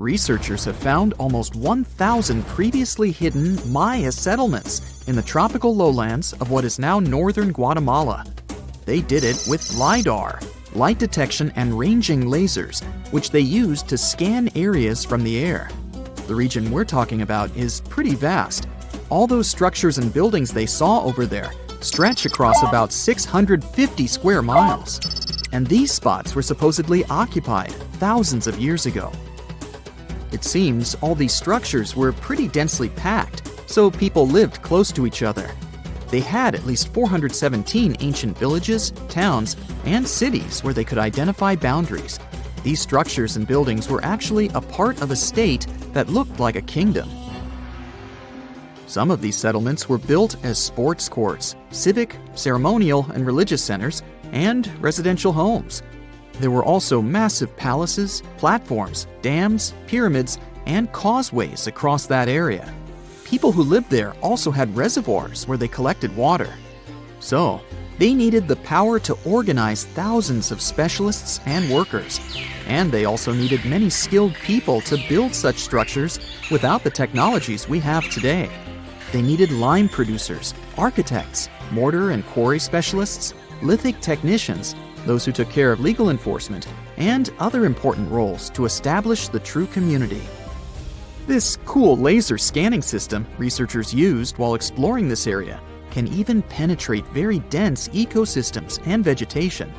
Researchers have found almost 1,000 previously hidden Maya settlements in the tropical lowlands of what is now northern Guatemala. They did it with LiDAR, light detection and ranging lasers, which they used to scan areas from the air. The region we're talking about is pretty vast. All those structures and buildings they saw over there stretch across about 650 square miles. And these spots were supposedly occupied thousands of years ago. It seems all these structures were pretty densely packed, so people lived close to each other. They had at least 417 ancient villages, towns, and cities where they could identify boundaries. These structures and buildings were actually a part of a state that looked like a kingdom. Some of these settlements were built as sports courts, civic, ceremonial, and religious centers, and residential homes. There were also massive palaces, platforms, dams, pyramids, and causeways across that area. People who lived there also had reservoirs where they collected water. So, they needed the power to organize thousands of specialists and workers. And they also needed many skilled people to build such structures without the technologies we have today. They needed lime producers, architects, mortar and quarry specialists, lithic technicians, those who took care of legal enforcement, and other important roles to establish the true community. This cool laser scanning system researchers used while exploring this area can even penetrate very dense ecosystems and vegetation.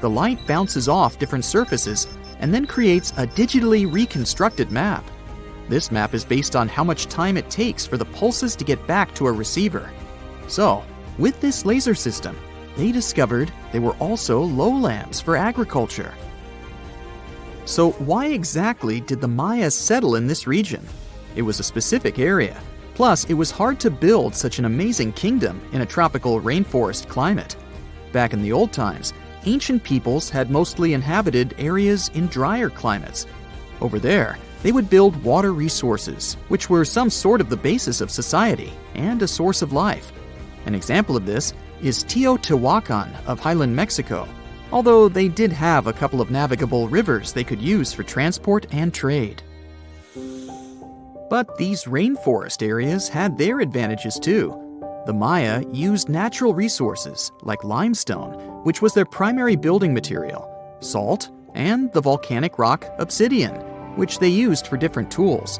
The light bounces off different surfaces and then creates a digitally reconstructed map. This map is based on how much time it takes for the pulses to get back to a receiver. So, with this laser system, they discovered they were also lowlands for agriculture. So why exactly did the Maya settle in this region? It was a specific area. Plus, it was hard to build such an amazing kingdom in a tropical rainforest climate. Back in the old times, ancient peoples had mostly inhabited areas in drier climates. Over there, they would build water resources, which were some sort of the basis of society and a source of life. An example of this is Teotihuacan of highland Mexico, although they did have a couple of navigable rivers they could use for transport and trade. But these rainforest areas had their advantages too. The Maya used natural resources like limestone, which was their primary building material, salt, and the volcanic rock obsidian, which they used for different tools.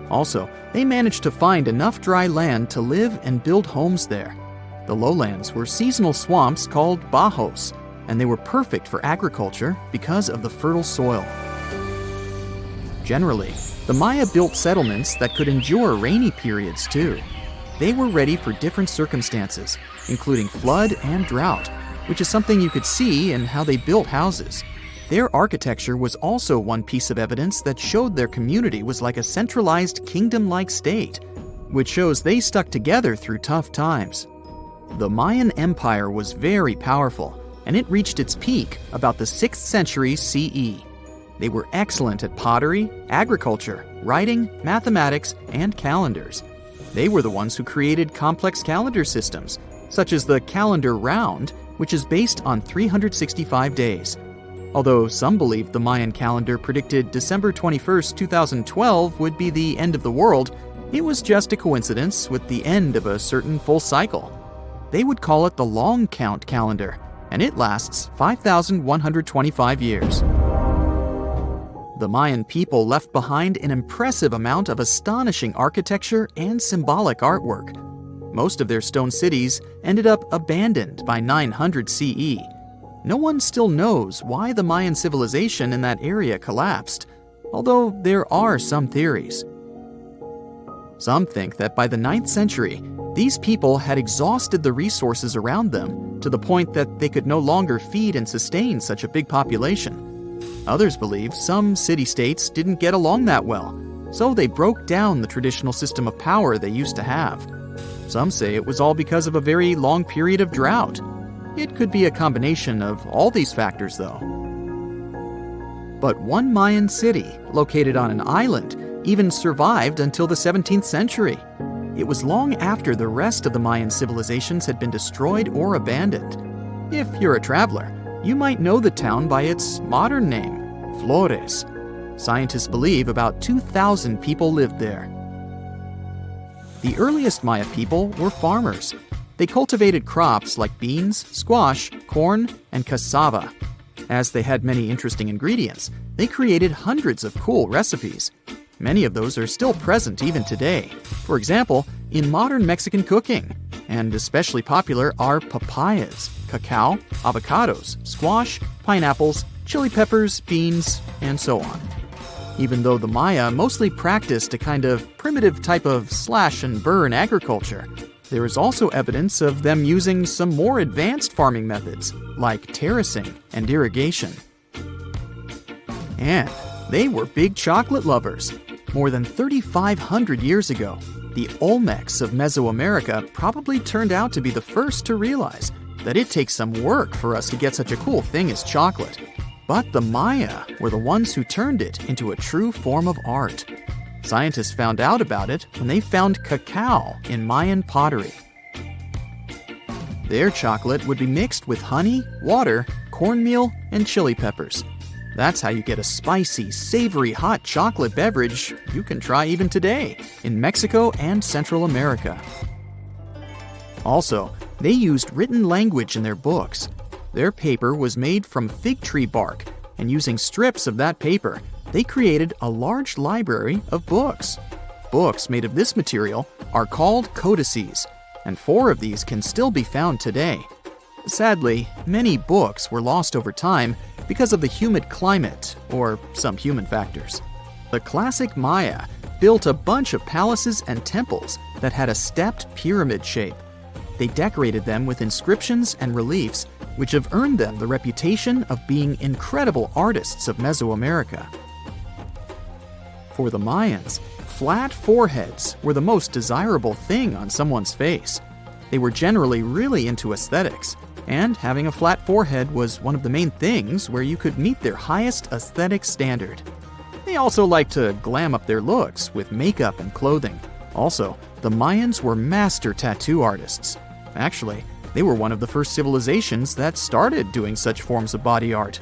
Also, they managed to find enough dry land to live and build homes there. The lowlands were seasonal swamps called bajos, and they were perfect for agriculture because of the fertile soil. Generally, the Maya built settlements that could endure rainy periods too. They were ready for different circumstances, including flood and drought, which is something you could see in how they built houses. Their architecture was also one piece of evidence that showed their community was like a centralized kingdom-like state, which shows they stuck together through tough times. The Mayan Empire was very powerful, and it reached its peak about the 6th century CE. They were excellent at pottery, agriculture, writing, mathematics, and calendars. They were the ones who created complex calendar systems, such as the calendar round, which is based on 365 days. Although some believed the Mayan calendar predicted December 21st, 2012 would be the end of the world, it was just a coincidence with the end of a certain full cycle. They would call it the long count calendar, and it lasts 5,125 years. The Mayan people left behind an impressive amount of astonishing architecture and symbolic artwork. Most of their stone cities ended up abandoned by 900 CE. No one still knows why the Mayan civilization in that area collapsed, although there are some theories. Some think that by the 9th century, these people had exhausted the resources around them to the point that they could no longer feed and sustain such a big population. Others believe some city-states didn't get along that well, so they broke down the traditional system of power they used to have. Some say it was all because of a very long period of drought. It could be a combination of all these factors, though. But one Mayan city, located on an island, even survived until the 17th century. It was long after the rest of the Mayan civilizations had been destroyed or abandoned. If you're a traveler, you might know the town by its modern name, Flores. Scientists believe about 2,000 people lived there. The earliest Maya people were farmers. They cultivated crops like beans, squash, corn, and cassava. As they had many interesting ingredients, they created hundreds of cool recipes. Many of those are still present even today. For example, in modern Mexican cooking. And especially popular are papayas, cacao, avocados, squash, pineapples, chili peppers, beans, and so on. Even though the Maya mostly practiced a kind of primitive type of slash-and-burn agriculture, there is also evidence of them using some more advanced farming methods, like terracing and irrigation. And they were big chocolate lovers. More than 3,500 years ago, the Olmecs of Mesoamerica probably turned out to be the first to realize that it takes some work for us to get such a cool thing as chocolate. But the Maya were the ones who turned it into a true form of art. Scientists found out about it when they found cacao in Mayan pottery. Their chocolate would be mixed with honey, water, cornmeal, and chili peppers. That's how you get a spicy, savory hot chocolate beverage you can try even today in Mexico and Central America. Also, they used written language in their books. Their paper was made from fig tree bark, and using strips of that paper, they created a large library of books. Books made of this material are called codices, and 4 of these can still be found today. Sadly, many books were lost over time because of the humid climate or some human factors. The classic Maya built a bunch of palaces and temples that had a stepped pyramid shape. They decorated them with inscriptions and reliefs, which have earned them the reputation of being incredible artists of Mesoamerica. For the Mayans, flat foreheads were the most desirable thing on someone's face. They were generally really into aesthetics, and having a flat forehead was one of the main things where you could meet their highest aesthetic standard. They also liked to glam up their looks with makeup and clothing. Also, the Mayans were master tattoo artists. Actually, they were one of the first civilizations that started doing such forms of body art.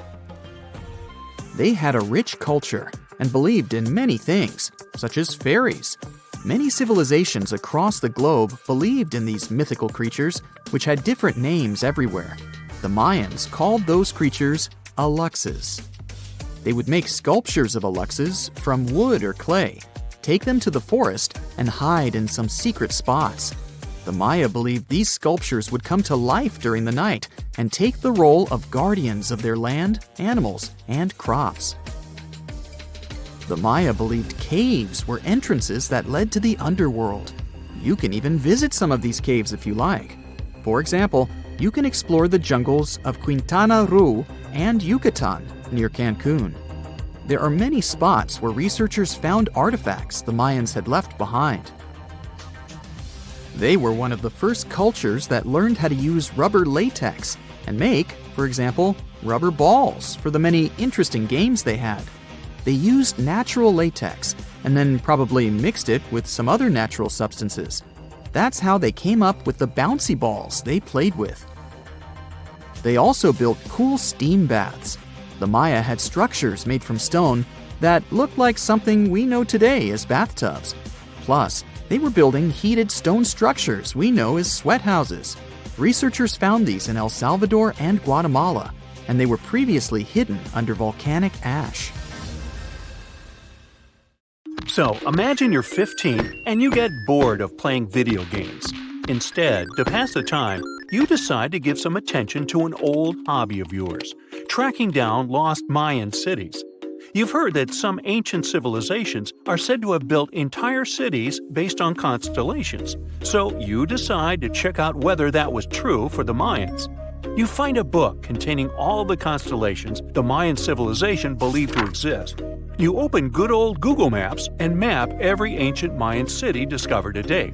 They had a rich culture and believed in many things, such as fairies. Many civilizations across the globe believed in these mythical creatures, which had different names everywhere. The Mayans called those creatures aluxes. They would make sculptures of aluxes from wood or clay, take them to the forest, and hide in some secret spots. The Maya believed these sculptures would come to life during the night and take the role of guardians of their land, animals, and crops. The Maya believed caves were entrances that led to the underworld. You can even visit some of these caves if you like. For example, you can explore the jungles of Quintana Roo and Yucatan near Cancun. There are many spots where researchers found artifacts the Mayans had left behind. They were one of the first cultures that learned how to use rubber latex and make, for example, rubber balls for the many interesting games they had. They used natural latex and then probably mixed it with some other natural substances. That's how they came up with the bouncy balls they played with. They also built cool steam baths. The Maya had structures made from stone that looked like something we know today as bathtubs. Plus, they were building heated stone structures we know as sweat houses. Researchers found these in El Salvador and Guatemala, and they were previously hidden under volcanic ash. So, imagine you're 15 and you get bored of playing video games. Instead, to pass the time, you decide to give some attention to an old hobby of yours, tracking down lost Mayan cities. You've heard that some ancient civilizations are said to have built entire cities based on constellations, so you decide to check out whether that was true for the Mayans. You find a book containing all the constellations the Mayan civilization believed to exist. You open good old Google Maps and map every ancient Mayan city discovered to date.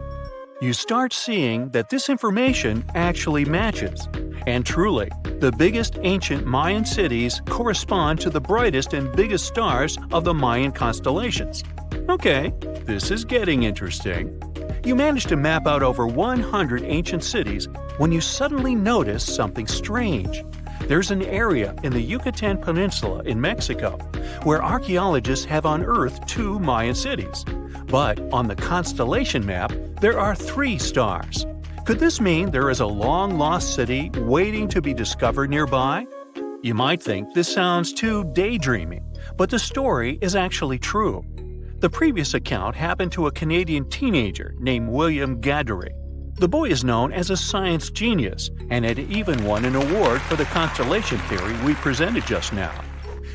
You start seeing that this information actually matches. And truly, the biggest ancient Mayan cities correspond to the brightest and biggest stars of the Mayan constellations. Okay, this is getting interesting. You manage to map out over 100 ancient cities when you suddenly notice something strange. There's an area in the Yucatan Peninsula in Mexico where archaeologists have unearthed 2 Mayan cities. But on the constellation map, there are 3 stars. Could this mean there is a long-lost city waiting to be discovered nearby? You might think this sounds too daydreaming, but the story is actually true. The previous account happened to a Canadian teenager named William Gaddery. The boy is known as a science genius and had even won an award for the constellation theory we presented just now.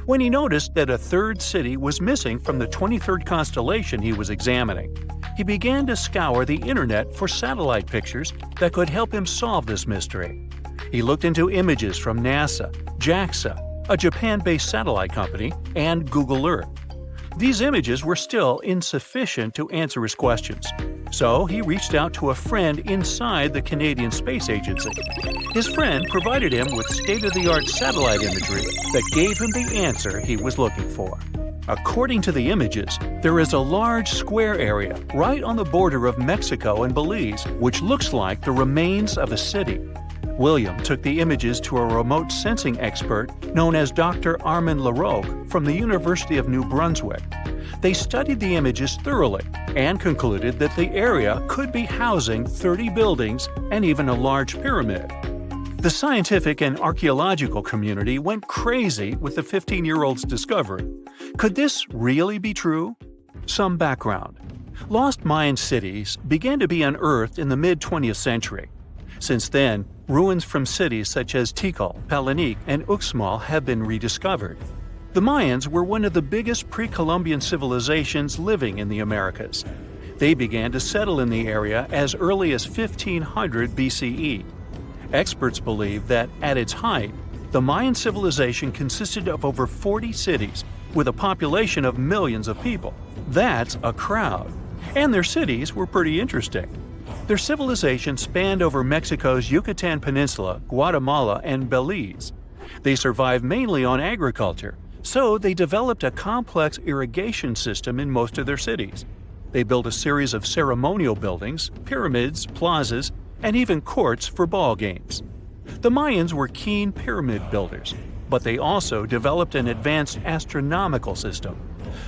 When he noticed that a 3rd city was missing from the 23rd constellation he was examining, he began to scour the internet for satellite pictures that could help him solve this mystery. He looked into images from NASA, JAXA, a Japan-based satellite company, and Google Earth. These images were still insufficient to answer his questions, so he reached out to a friend inside the Canadian Space Agency. His friend provided him with state-of-the-art satellite imagery that gave him the answer he was looking for. According to the images, there is a large square area right on the border of Mexico and Belize, which looks like the remains of a city. William took the images to a remote sensing expert known as Dr. Armand Larocque from the University of New Brunswick. They studied the images thoroughly and concluded that the area could be housing 30 buildings and even a large pyramid. The scientific and archaeological community went crazy with the 15-year-old's discovery. Could this really be true? Some background. Lost Mayan cities began to be unearthed in the mid-20th century. Since then, ruins from cities such as Tikal, Palenque, and Uxmal have been rediscovered. The Mayans were one of the biggest pre-Columbian civilizations living in the Americas. They began to settle in the area as early as 1500 BCE. Experts believe that, at its height, the Mayan civilization consisted of over 40 cities, with a population of millions of people. That's a crowd. And their cities were pretty interesting. Their civilization spanned over Mexico's Yucatan Peninsula, Guatemala, and Belize. They survived mainly on agriculture, so they developed a complex irrigation system in most of their cities. They built a series of ceremonial buildings, pyramids, plazas, and even courts for ball games. The Mayans were keen pyramid builders, but they also developed an advanced astronomical system.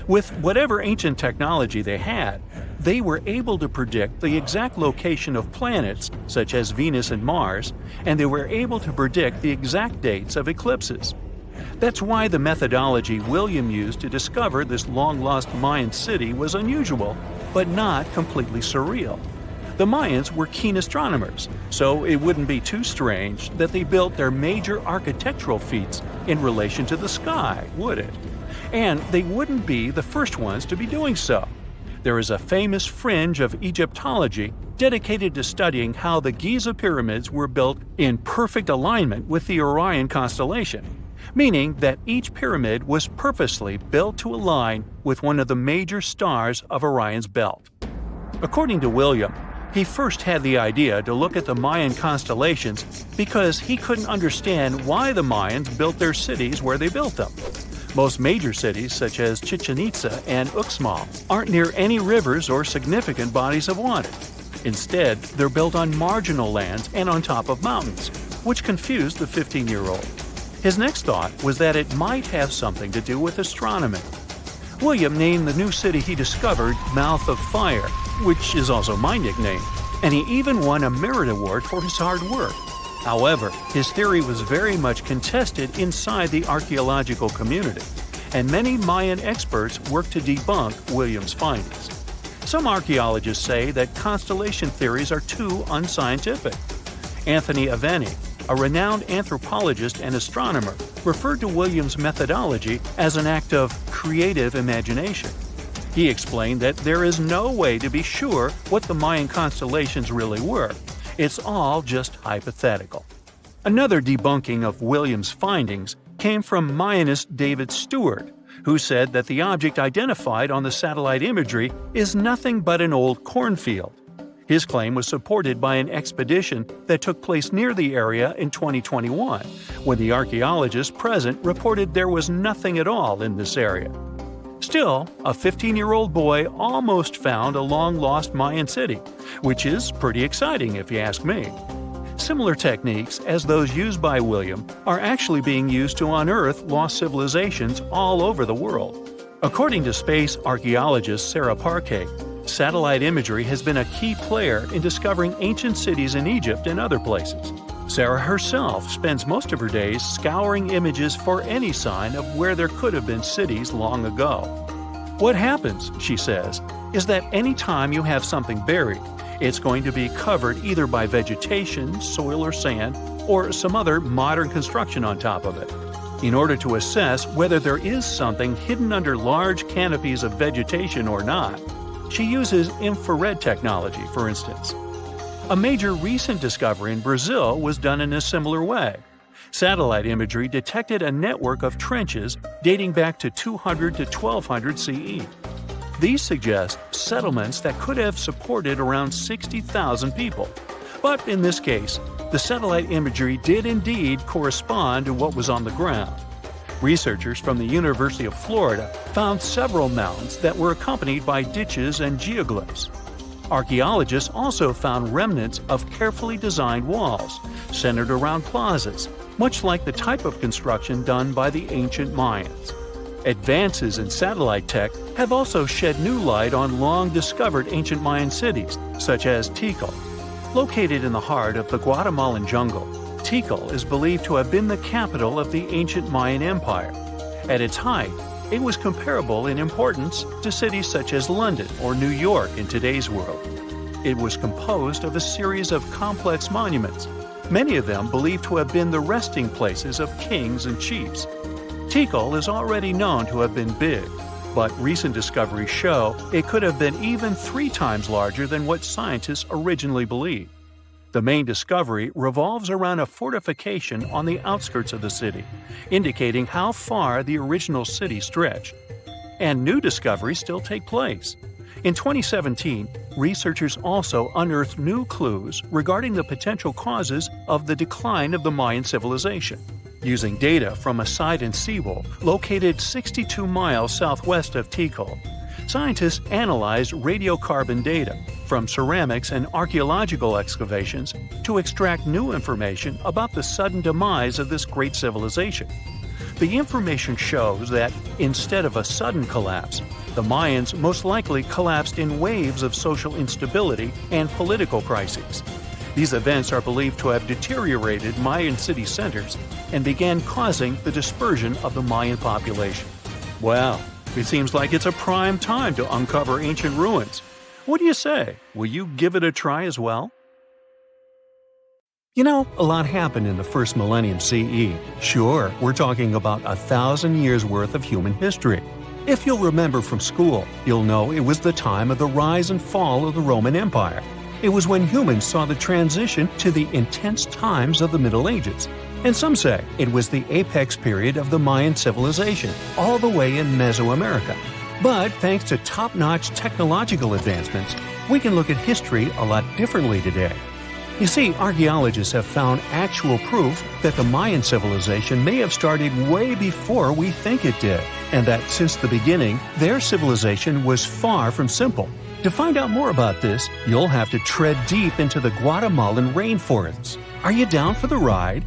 With whatever ancient technology they had, they were able to predict the exact location of planets, such as Venus and Mars, and they were able to predict the exact dates of eclipses. That's why the methodology William used to discover this long-lost Mayan city was unusual, but not completely surreal. The Mayans were keen astronomers, so it wouldn't be too strange that they built their major architectural feats in relation to the sky, would it? And they wouldn't be the first ones to be doing so. There is a famous fringe of Egyptology dedicated to studying how the Giza pyramids were built in perfect alignment with the Orion constellation, meaning that each pyramid was purposely built to align with one of the major stars of Orion's belt. According to William, he first had the idea to look at the Mayan constellations because he couldn't understand why the Mayans built their cities where they built them. Most major cities, such as Chichen Itza and Uxmal, aren't near any rivers or significant bodies of water. Instead, they're built on marginal lands and on top of mountains, which confused the 15-year-old. His next thought was that it might have something to do with astronomy. William named the new city he discovered Mouth of Fire, which is also my nickname, and he even won a merit award for his hard work. However, his theory was very much contested inside the archaeological community, and many Mayan experts worked to debunk William's findings. Some archaeologists say that constellation theories are too unscientific. Anthony Aveni, a renowned anthropologist and astronomer, referred to William's methodology as an act of creative imagination. He explained that there is no way to be sure what the Mayan constellations really were. It's all just hypothetical. Another debunking of William's findings came from Mayanist David Stewart, who said that the object identified on the satellite imagery is nothing but an old cornfield. His claim was supported by an expedition that took place near the area in 2021, when the archaeologists present reported there was nothing at all in this area. Still, a 15-year-old boy almost found a long-lost Mayan city, which is pretty exciting if you ask me. Similar techniques as those used by William are actually being used to unearth lost civilizations all over the world. According to space archaeologist Sarah Parquet, satellite imagery has been a key player in discovering ancient cities in Egypt and other places. Sarah herself spends most of her days scouring images for any sign of where there could have been cities long ago. What happens, she says, is that any time you have something buried, it's going to be covered either by vegetation, soil or sand, or some other modern construction on top of it. In order to assess whether there is something hidden under large canopies of vegetation or not, she uses infrared technology, for instance. A major recent discovery in Brazil was done in a similar way. Satellite imagery detected a network of trenches dating back to 200 to 1200 CE. These suggest settlements that could have supported around 60,000 people. But in this case, the satellite imagery did indeed correspond to what was on the ground. Researchers from the University of Florida found several mounds that were accompanied by ditches and geoglyphs. Archaeologists also found remnants of carefully designed walls, centered around plazas, much like the type of construction done by the ancient Mayans. Advances in satellite tech have also shed new light on long-discovered ancient Mayan cities, such as Tikal. Located in the heart of the Guatemalan jungle, Tikal is believed to have been the capital of the ancient Mayan Empire. At its height, it was comparable in importance to cities such as London or New York in today's world. It was composed of a series of complex monuments, many of them believed to have been the resting places of kings and chiefs. Tikal is already known to have been big, but recent discoveries show it could have been even 3 times larger than what scientists originally believed. The main discovery revolves around a fortification on the outskirts of the city, indicating how far the original city stretched. And new discoveries still take place. In 2017, researchers also unearthed new clues regarding the potential causes of the decline of the Mayan civilization. Using data from a site in Sewell, located 62 miles southwest of Tikal, scientists analyzed radiocarbon data from ceramics and archaeological excavations to extract new information about the sudden demise of this great civilization. The information shows that, instead of a sudden collapse, the Mayans most likely collapsed in waves of social instability and political crises. These events are believed to have deteriorated Mayan city centers and began causing the dispersion of the Mayan population. Well, it seems like it's a prime time to uncover ancient ruins. What do you say? Will you give it a try as well? You know, a lot happened in the first millennium CE. Sure, we're talking about 1,000 years worth of human history. If you'll remember from school, you'll know it was the time of the rise and fall of the Roman Empire. It was when humans saw the transition to the intense times of the Middle Ages. And some say it was the apex period of the Mayan civilization, all the way in Mesoamerica. But thanks to top-notch technological advancements, we can look at history a lot differently today. You see, archaeologists have found actual proof that the Mayan civilization may have started way before we think it did, and that since the beginning, their civilization was far from simple. To find out more about this, you'll have to tread deep into the Guatemalan rainforests. Are you down for the ride?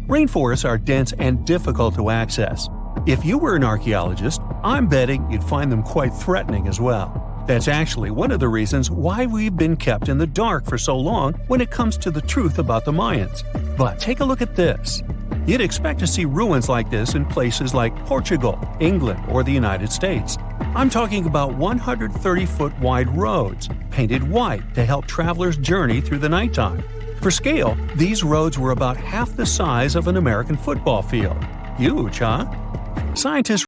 Rainforests are dense and difficult to access. If you were an archaeologist, I'm betting you'd find them quite threatening as well. That's actually one of the reasons why we've been kept in the dark for so long when it comes to the truth about the Mayans. But take a look at this. You'd expect to see ruins like this in places like Portugal, England, or the United States. I'm talking about 130-foot wide roads, painted white to help travelers journey through the nighttime. For scale, these roads were about half the size of an American football field. Huge, huh? Scientists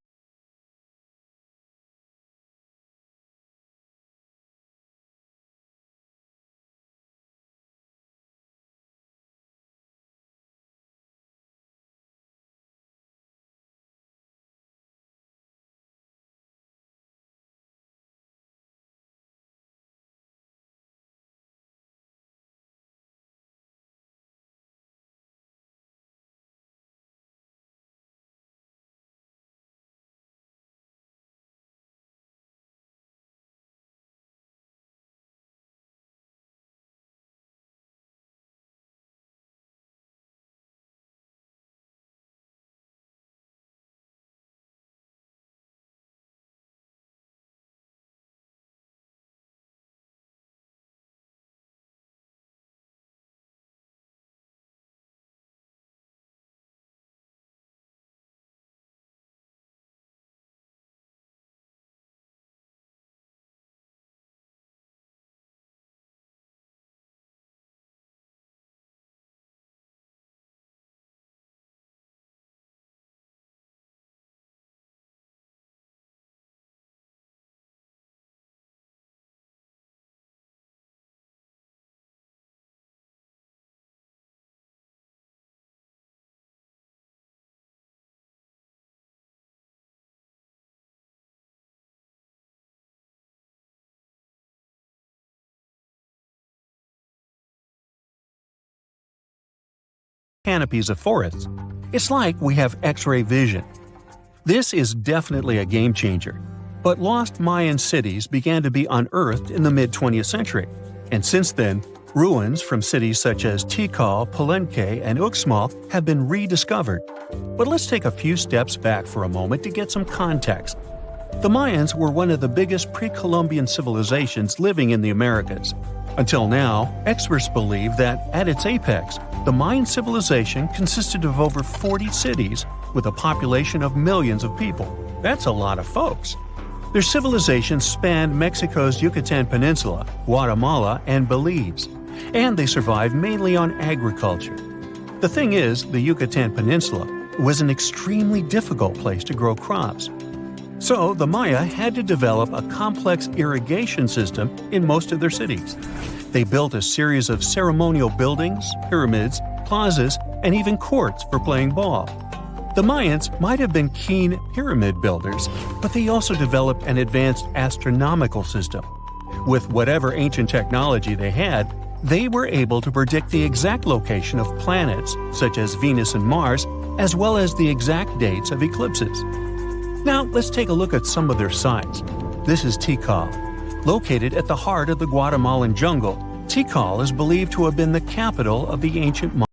canopies of forests. It's like we have X-ray vision. This is definitely a game changer. But lost Mayan cities began to be unearthed in the mid-20th century, and since then, ruins from cities such as Tikal, Palenque, and Uxmal have been rediscovered. But let's take a few steps back for a moment to get some context. The Mayans were one of the biggest pre-Columbian civilizations living in the Americas. Until now, experts believe that, at its apex, the Mayan civilization consisted of over 40 cities with a population of millions of people. That's a lot of folks. Their civilization spanned Mexico's Yucatan Peninsula, Guatemala, and Belize, and they survived mainly on agriculture. The thing is, the Yucatan Peninsula was an extremely difficult place to grow crops. So the Maya had to develop a complex irrigation system in most of their cities. They built a series of ceremonial buildings, pyramids, plazas, and even courts for playing ball. The Mayans might have been keen pyramid builders, but they also developed an advanced astronomical system. With whatever ancient technology they had, they were able to predict the exact location of planets, such as Venus and Mars, as well as the exact dates of eclipses. Now, let's take a look at some of their sites. This is Tikal. Located at the heart of the Guatemalan jungle, Tikal is believed to have been the capital of the ancient Mayan.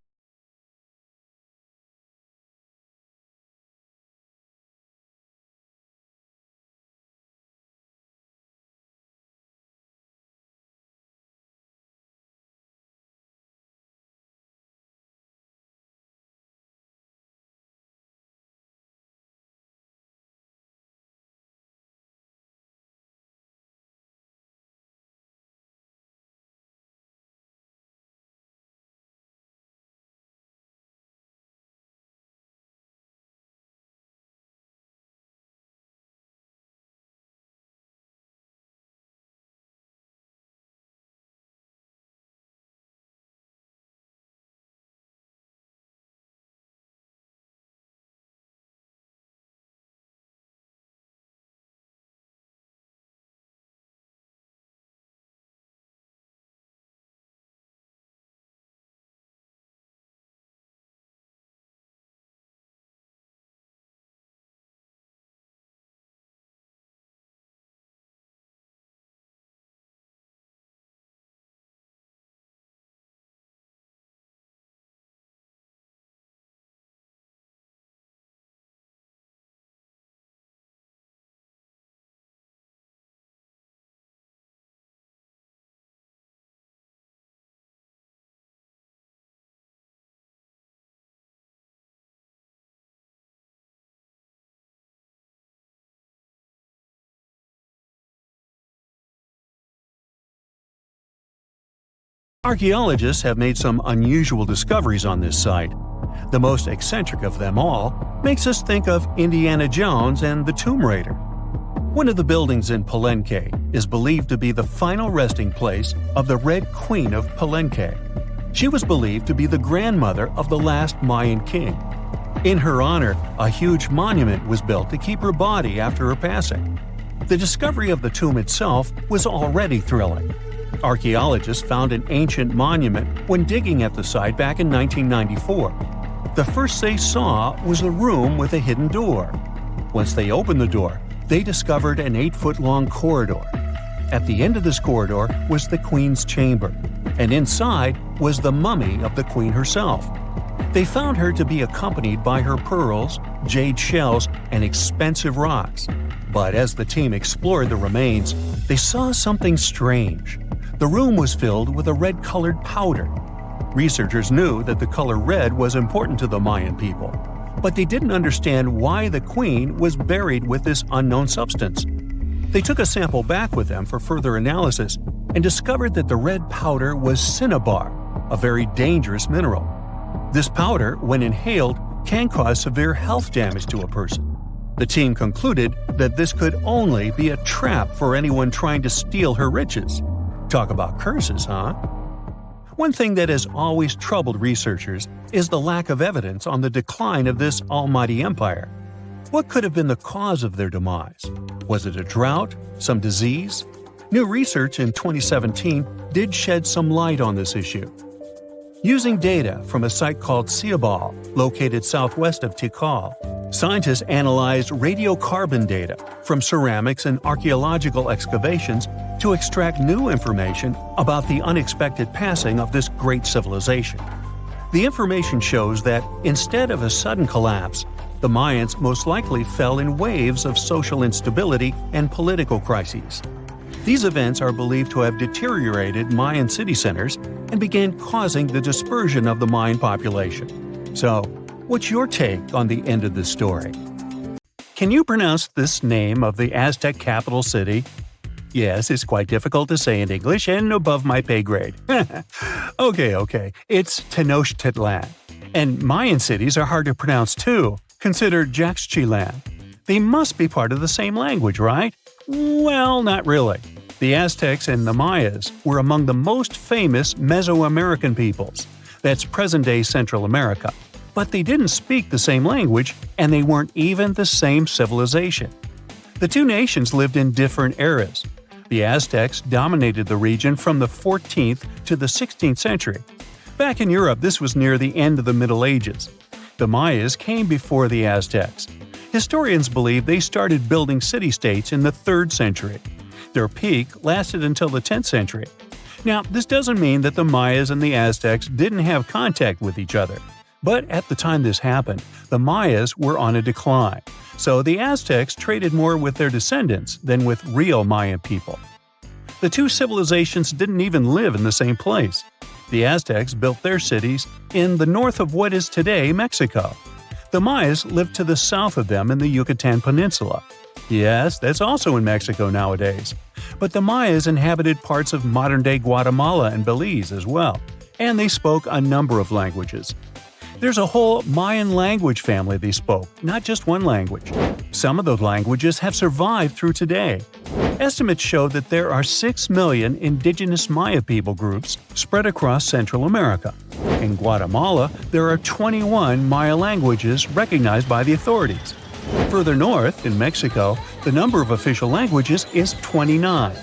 Archaeologists have made some unusual discoveries on this site. The most eccentric of them all makes us think of Indiana Jones and the Tomb Raider. One of the buildings in Palenque is believed to be the final resting place of the Red Queen of Palenque. She was believed to be the grandmother of the last Mayan king. In her honor, a huge monument was built to keep her body after her passing. The discovery of the tomb itself was already thrilling. Archaeologists found an ancient monument when digging at the site back in 1994. The first they saw was a room with a hidden door. Once they opened the door, they discovered an 8-foot-long corridor. At the end of this corridor was the queen's chamber, and inside was the mummy of the queen herself. They found her to be accompanied by her pearls, jade shells, and expensive rocks. But as the team explored the remains, they saw something strange. The room was filled with a red-colored powder. Researchers knew that the color red was important to the Mayan people, but they didn't understand why the queen was buried with this unknown substance. They took a sample back with them for further analysis and discovered that the red powder was cinnabar, a very dangerous mineral. This powder, when inhaled, can cause severe health damage to a person. The team concluded that this could only be a trap for anyone trying to steal her riches. Talk about curses, huh? One thing that has always troubled researchers is the lack of evidence on the decline of this almighty empire. What could have been the cause of their demise? Was it a drought? Some disease? New research in 2017 did shed some light on this issue. Using data from a site called Ciobal, located southwest of Tikal, scientists analyzed radiocarbon data from ceramics and archaeological excavations to extract new information about the unexpected passing of this great civilization. The information shows that, instead of a sudden collapse, the Mayans most likely fell in waves of social instability and political crises. These events are believed to have deteriorated Mayan city centers and began causing the dispersion of the Mayan population. So, what's your take on the end of this story? Can you pronounce this name of the Aztec capital city? Yes, it's quite difficult to say in English and above my pay grade. Okay, it's Tenochtitlan. And Mayan cities are hard to pronounce too. Consider Jaxchilan. They must be part of the same language, right? Well, not really. The Aztecs and the Mayas were among the most famous Mesoamerican peoples. That's present-day Central America. But they didn't speak the same language, and they weren't even the same civilization. The two nations lived in different eras. The Aztecs dominated the region from the 14th to the 16th century. Back in Europe, this was near the end of the Middle Ages. The Mayas came before the Aztecs. Historians believe they started building city-states in the 3rd century. Their peak lasted until the 10th century. Now, this doesn't mean that the Mayas and the Aztecs didn't have contact with each other. But at the time this happened, the Mayas were on a decline, so the Aztecs traded more with their descendants than with real Mayan people. The two civilizations didn't even live in the same place. The Aztecs built their cities in the north of what is today Mexico. The Mayas lived to the south of them in the Yucatan Peninsula. Yes, that's also in Mexico nowadays. But the Mayas inhabited parts of modern-day Guatemala and Belize as well, and they spoke a number of languages. There's a whole Mayan language family they spoke, not just one language. Some of those languages have survived through today. Estimates show that there are 6 million indigenous Maya people groups spread across Central America. In Guatemala, there are 21 Maya languages recognized by the authorities. Further north, in Mexico, the number of official languages is 29.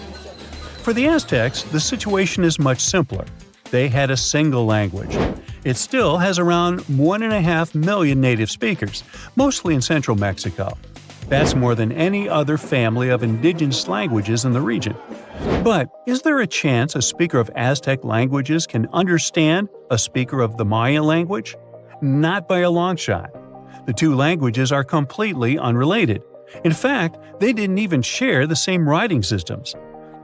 For the Aztecs, the situation is much simpler. They had a single language. It still has around 1.5 million native speakers, mostly in central Mexico. That's more than any other family of indigenous languages in the region. But is there a chance a speaker of Aztec languages can understand a speaker of the Maya language? Not by a long shot. The two languages are completely unrelated. In fact, they didn't even share the same writing systems.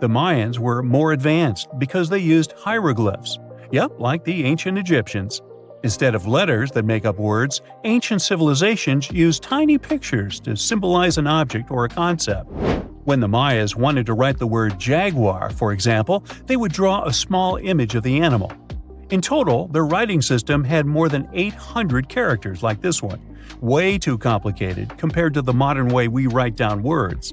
The Mayans were more advanced because they used hieroglyphs. Yep, like the ancient Egyptians. Instead of letters that make up words, ancient civilizations used tiny pictures to symbolize an object or a concept. When the Mayas wanted to write the word jaguar, for example, they would draw a small image of the animal. In total, their writing system had more than 800 characters like this one. Way too complicated compared to the modern way we write down words.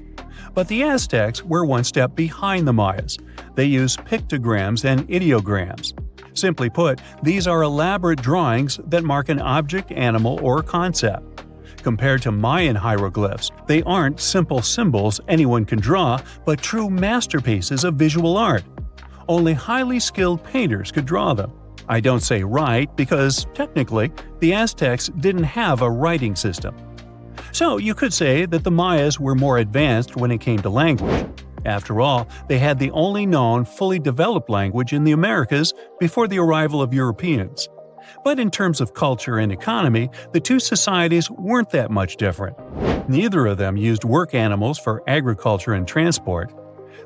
But the Aztecs were one step behind the Mayas. They used pictograms and ideograms. Simply put, these are elaborate drawings that mark an object, animal, or concept. Compared to Mayan hieroglyphs, they aren't simple symbols anyone can draw, but true masterpieces of visual art. Only highly skilled painters could draw them. I don't say write because, technically, the Aztecs didn't have a writing system. So you could say that the Mayas were more advanced when it came to language. After all, they had the only known fully developed language in the Americas before the arrival of Europeans. But in terms of culture and economy, the two societies weren't that much different. Neither of them used work animals for agriculture and transport.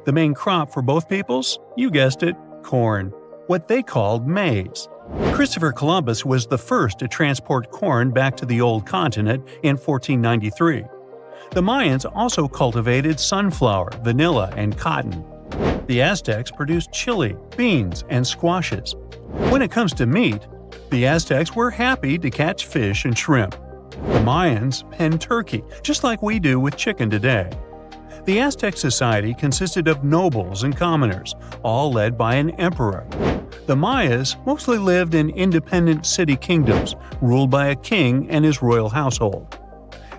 The main crop for both peoples? You guessed it, corn. What they called maize. Christopher Columbus was the first to transport corn back to the old continent in 1493. The Mayans also cultivated sunflower, vanilla, and cotton. The Aztecs produced chili, beans, and squashes. When it comes to meat, the Aztecs were happy to catch fish and shrimp. The Mayans penned turkey, just like we do with chicken today. The Aztec society consisted of nobles and commoners, all led by an emperor. The Mayas mostly lived in independent city kingdoms, ruled by a king and his royal household.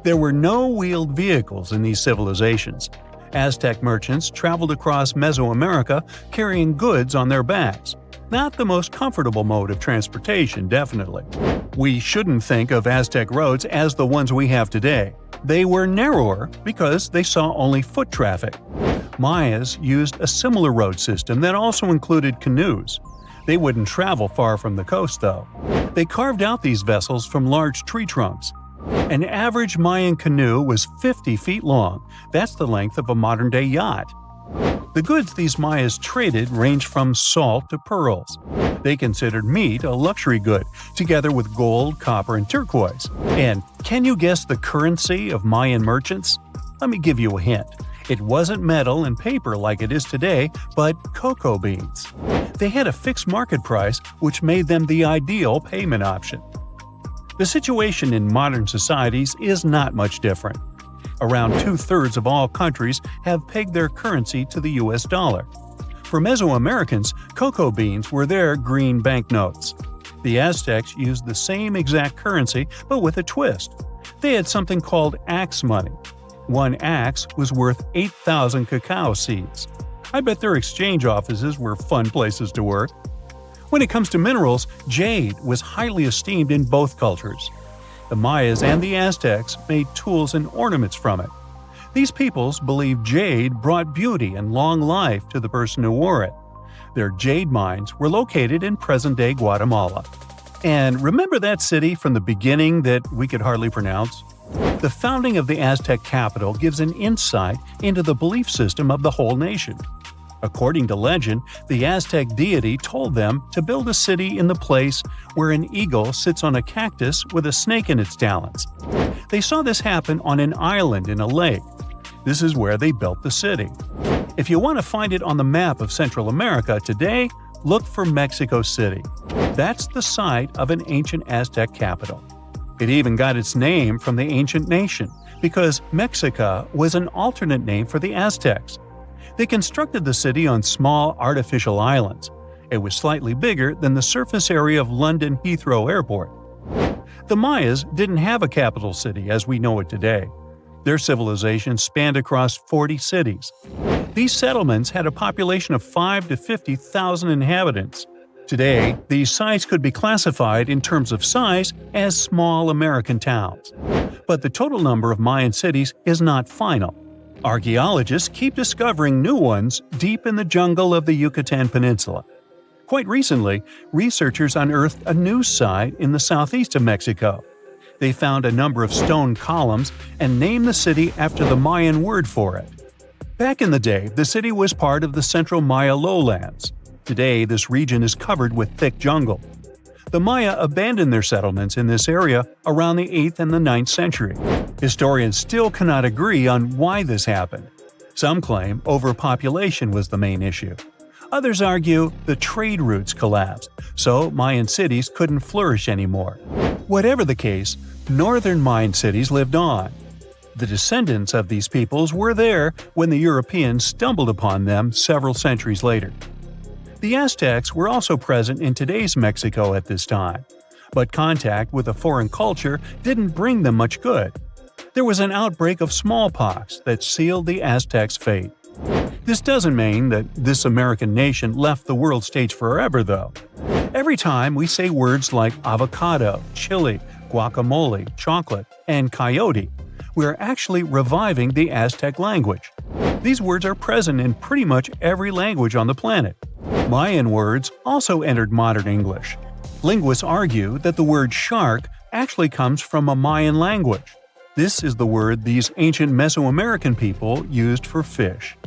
There were no wheeled vehicles in these civilizations. Aztec merchants traveled across Mesoamerica carrying goods on their backs. Not the most comfortable mode of transportation, definitely. We shouldn't think of Aztec roads as the ones we have today. They were narrower because they saw only foot traffic. Mayas used a similar road system that also included canoes. They wouldn't travel far from the coast, though. They carved out these vessels from large tree trunks. An average Mayan canoe was 50 feet long. That's the length of a modern-day yacht. The goods these Mayas traded ranged from salt to pearls. They considered meat a luxury good, together with gold, copper, and turquoise. And can you guess the currency of Mayan merchants? Let me give you a hint. It wasn't metal and paper like it is today, but cocoa beans. They had a fixed market price, which made them the ideal payment option. The situation in modern societies is not much different. Around 2/3 of all countries have pegged their currency to the US dollar. For Mesoamericans, cocoa beans were their green banknotes. The Aztecs used the same exact currency, but with a twist. They had something called axe money. One axe was worth 8,000 cacao seeds. I bet their exchange offices were fun places to work. When it comes to minerals, jade was highly esteemed in both cultures. The Mayas and the Aztecs made tools and ornaments from it. These peoples believed jade brought beauty and long life to the person who wore it. Their jade mines were located in present-day Guatemala. And remember that city from the beginning that we could hardly pronounce? The founding of the Aztec capital gives an insight into the belief system of the whole nation. According to legend, the Aztec deity told them to build a city in the place where an eagle sits on a cactus with a snake in its talons. They saw this happen on an island in a lake. This is where they built the city. If you want to find it on the map of Central America today, look for Mexico City. That's the site of an ancient Aztec capital. It even got its name from the ancient nation, because Mexica was an alternate name for the Aztecs. They constructed the city on small artificial islands. It was slightly bigger than the surface area of London Heathrow Airport. The Mayas didn't have a capital city as we know it today. Their civilization spanned across 40 cities. These settlements had a population of 5 to 50,000 inhabitants. Today, these sites could be classified in terms of size as small American towns. But the total number of Mayan cities is not final. Archaeologists keep discovering new ones deep in the jungle of the Yucatan Peninsula. Quite recently, researchers unearthed a new site in the southeast of Mexico. They found a number of stone columns and named the city after the Mayan word for it. Back in the day, the city was part of the central Maya lowlands. Today, this region is covered with thick jungle. The Maya abandoned their settlements in this area around the 8th and the 9th century. Historians still cannot agree on why this happened. Some claim overpopulation was the main issue. Others argue the trade routes collapsed, so Mayan cities couldn't flourish anymore. Whatever the case, northern Mayan cities lived on. The descendants of these peoples were there when the Europeans stumbled upon them several centuries later. The Aztecs were also present in today's Mexico at this time, but contact with a foreign culture didn't bring them much good. There was an outbreak of smallpox that sealed the Aztecs' fate. This doesn't mean that this American nation left the world stage forever, though. Every time we say words like avocado, chili, guacamole, chocolate, and coyote, we are actually reviving the Aztec language. These words are present in pretty much every language on the planet. Mayan words also entered modern English. Linguists argue that the word shark actually comes from a Mayan language. This is the word these ancient Mesoamerican people used for fish.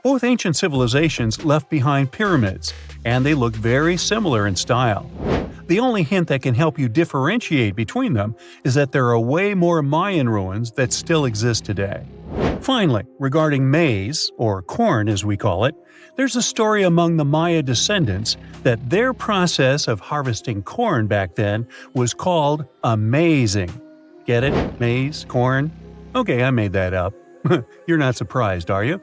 Both ancient civilizations left behind pyramids, and they look very similar in style. The only hint that can help you differentiate between them is that there are way more Mayan ruins that still exist today. Finally, regarding maize, or corn as we call it, there's a story among the Maya descendants that their process of harvesting corn back then was called amazing. Get it? Maize? Corn? Okay, I made that up. You're not surprised, are you?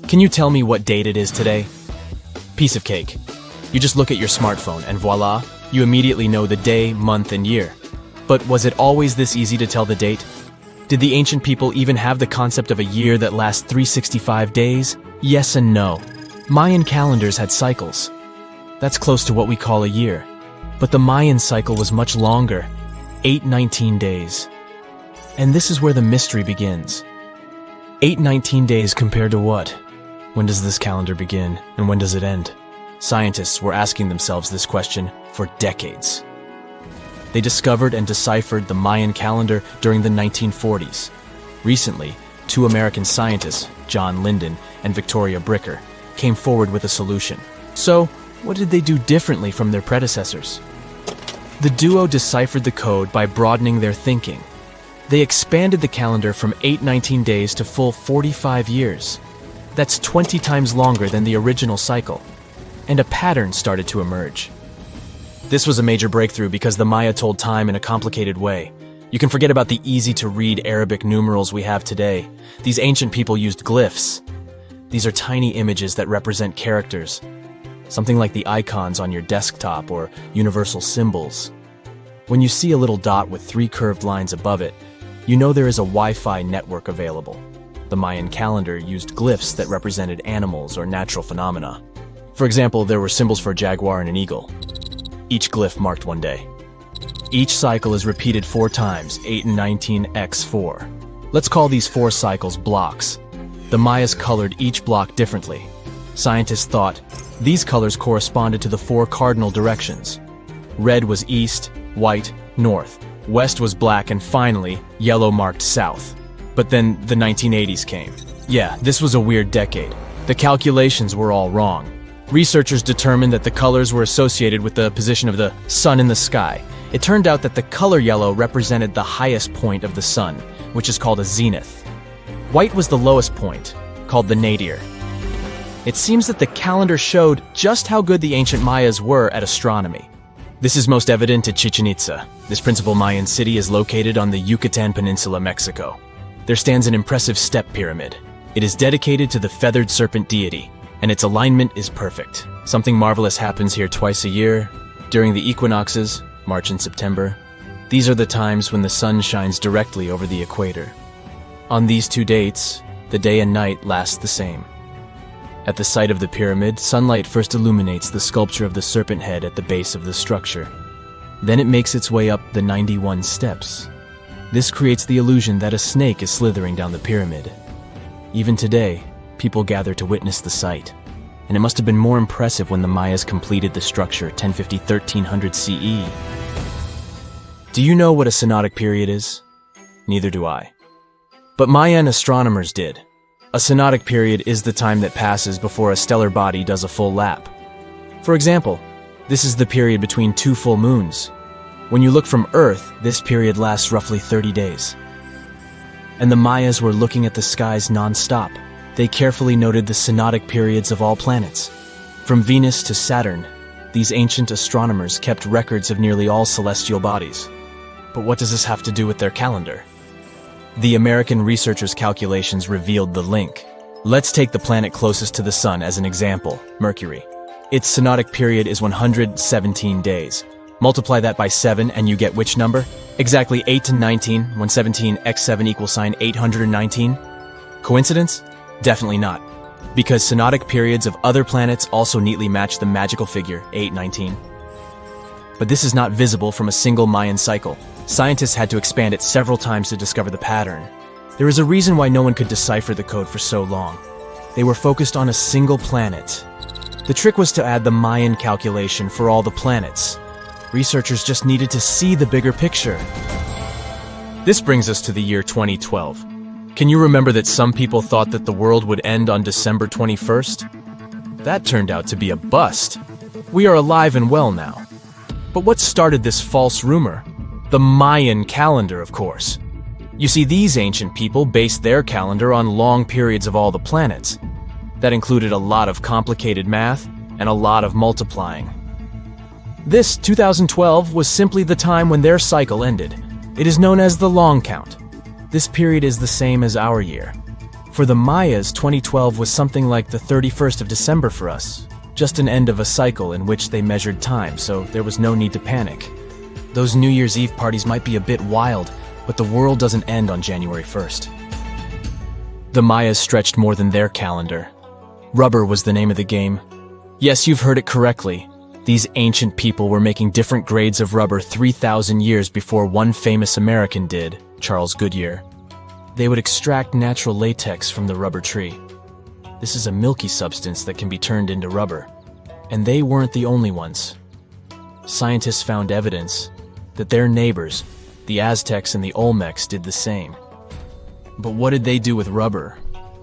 Can you tell me what date it is today? Piece of cake. You just look at your smartphone and voila, you immediately know the day, month, and year. But was it always this easy to tell the date? Did the ancient people even have the concept of a year that lasts 365 days? Yes and no. Mayan calendars had cycles. That's close to what we call a year. But the Mayan cycle was much longer, 819 days. And this is where the mystery begins. 819 days compared to what? When does this calendar begin, and when does it end? Scientists were asking themselves this question for decades. They discovered and deciphered the Mayan calendar during the 1940s. Recently, two American scientists, John Linden and Victoria Bricker, came forward with a solution. So, what did they do differently from their predecessors? The duo deciphered the code by broadening their thinking. They expanded the calendar from 819 days to full 45 years. That's 20 times longer than the original cycle. And a pattern started to emerge. This was a major breakthrough because the Maya told time in a complicated way. You can forget about the easy-to-read Arabic numerals we have today. These ancient people used glyphs. These are tiny images that represent characters, something like the icons on your desktop or universal symbols. When you see a little dot with 3 curved lines above it, you know there is a Wi-Fi network available. The Mayan calendar used glyphs that represented animals or natural phenomena. For example, there were symbols for a jaguar and an eagle. Each glyph marked one day. Each cycle is repeated 4 times, 8 and 19 x 4. Let's call these 4 cycles blocks. The Mayas colored each block differently. Scientists thought these colors corresponded to the 4 cardinal directions. Red was east, white, north. West was black, and finally, yellow marked south. But then the 1980s came. Yeah, this was a weird decade. The calculations were all wrong. Researchers determined that the colors were associated with the position of the sun in the sky. It turned out that the color yellow represented the highest point of the sun, which is called a zenith. White was the lowest point, called the nadir. It seems that the calendar showed just how good the ancient Mayas were at astronomy. This is most evident at Chichen Itza. This principal Mayan city is located on the Yucatan Peninsula, Mexico. There stands an impressive step pyramid. It is dedicated to the feathered serpent deity, and its alignment is perfect. Something marvelous happens here twice a year, during the equinoxes, March and September. These are the times when the sun shines directly over the equator. On these 2 dates, the day and night last the same. At the site of the pyramid, sunlight first illuminates the sculpture of the serpent head at the base of the structure. Then it makes its way up the 91 steps. This creates the illusion that a snake is slithering down the pyramid. Even today, people gather to witness the sight. And it must have been more impressive when the Mayas completed the structure 1050-1300 CE. Do you know what a synodic period is? Neither do I. But Mayan astronomers did. A synodic period is the time that passes before a stellar body does a full lap. For example, this is the period between 2 full moons. When you look from Earth, this period lasts roughly 30 days. And the Mayas were looking at the skies non-stop. They carefully noted the synodic periods of all planets. From Venus to Saturn, these ancient astronomers kept records of nearly all celestial bodies. But what does this have to do with their calendar? The American researchers' calculations revealed the link. Let's take the planet closest to the sun as an example, Mercury. Its synodic period is 117 days. Multiply that by 7 and you get which number? Exactly 8 to 19, 117 x 7 equals 819. Coincidence? Definitely not. Because synodic periods of other planets also neatly match the magical figure 819. But this is not visible from a single Mayan cycle. Scientists had to expand it several times to discover the pattern. There is a reason why no one could decipher the code for so long. They were focused on a single planet. The trick was to add the Mayan calculation for all the planets. Researchers just needed to see the bigger picture. This brings us to the year 2012. Can you remember that some people thought that the world would end on December 21st? That turned out to be a bust. We are alive and well now. But what started this false rumor? The Mayan calendar, of course. You see, these ancient people based their calendar on long periods of all the planets. That included a lot of complicated math and a lot of multiplying. This 2012 was simply the time when their cycle ended. It is known as the long count. This period is the same as our year. For the Mayas, 2012 was something like the 31st of December for us. Just an end of a cycle in which they measured time, so there was no need to panic. Those New Year's Eve parties might be a bit wild, but the world doesn't end on January 1st. The Mayas stretched more than their calendar. Rubber was the name of the game. Yes, you've heard it correctly. These ancient people were making different grades of rubber 3,000 years before one famous American did, Charles Goodyear. They would extract natural latex from the rubber tree. This is a milky substance that can be turned into rubber. And they weren't the only ones. Scientists found evidence that their neighbors, the Aztecs and the Olmecs, did the same. But what did they do with rubber?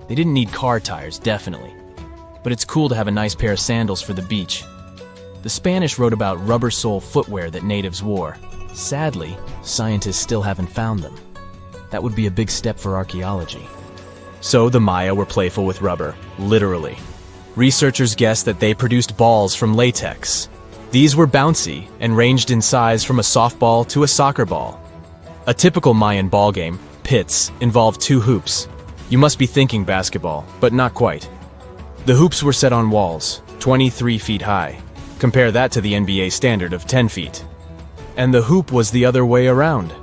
They didn't need car tires, definitely. But it's cool to have a nice pair of sandals for the beach. The Spanish wrote about rubber sole footwear that natives wore. Sadly, scientists still haven't found them. That would be a big step for archaeology. So the Maya were playful with rubber, literally. Researchers guessed that they produced balls from latex. These were bouncy and ranged in size from a softball to a soccer ball. A typical Mayan ball game, pits, involved 2 hoops. You must be thinking basketball, but not quite. The hoops were set on walls, 23 feet high. Compare that to the NBA standard of 10 feet. And the hoop was the other way around.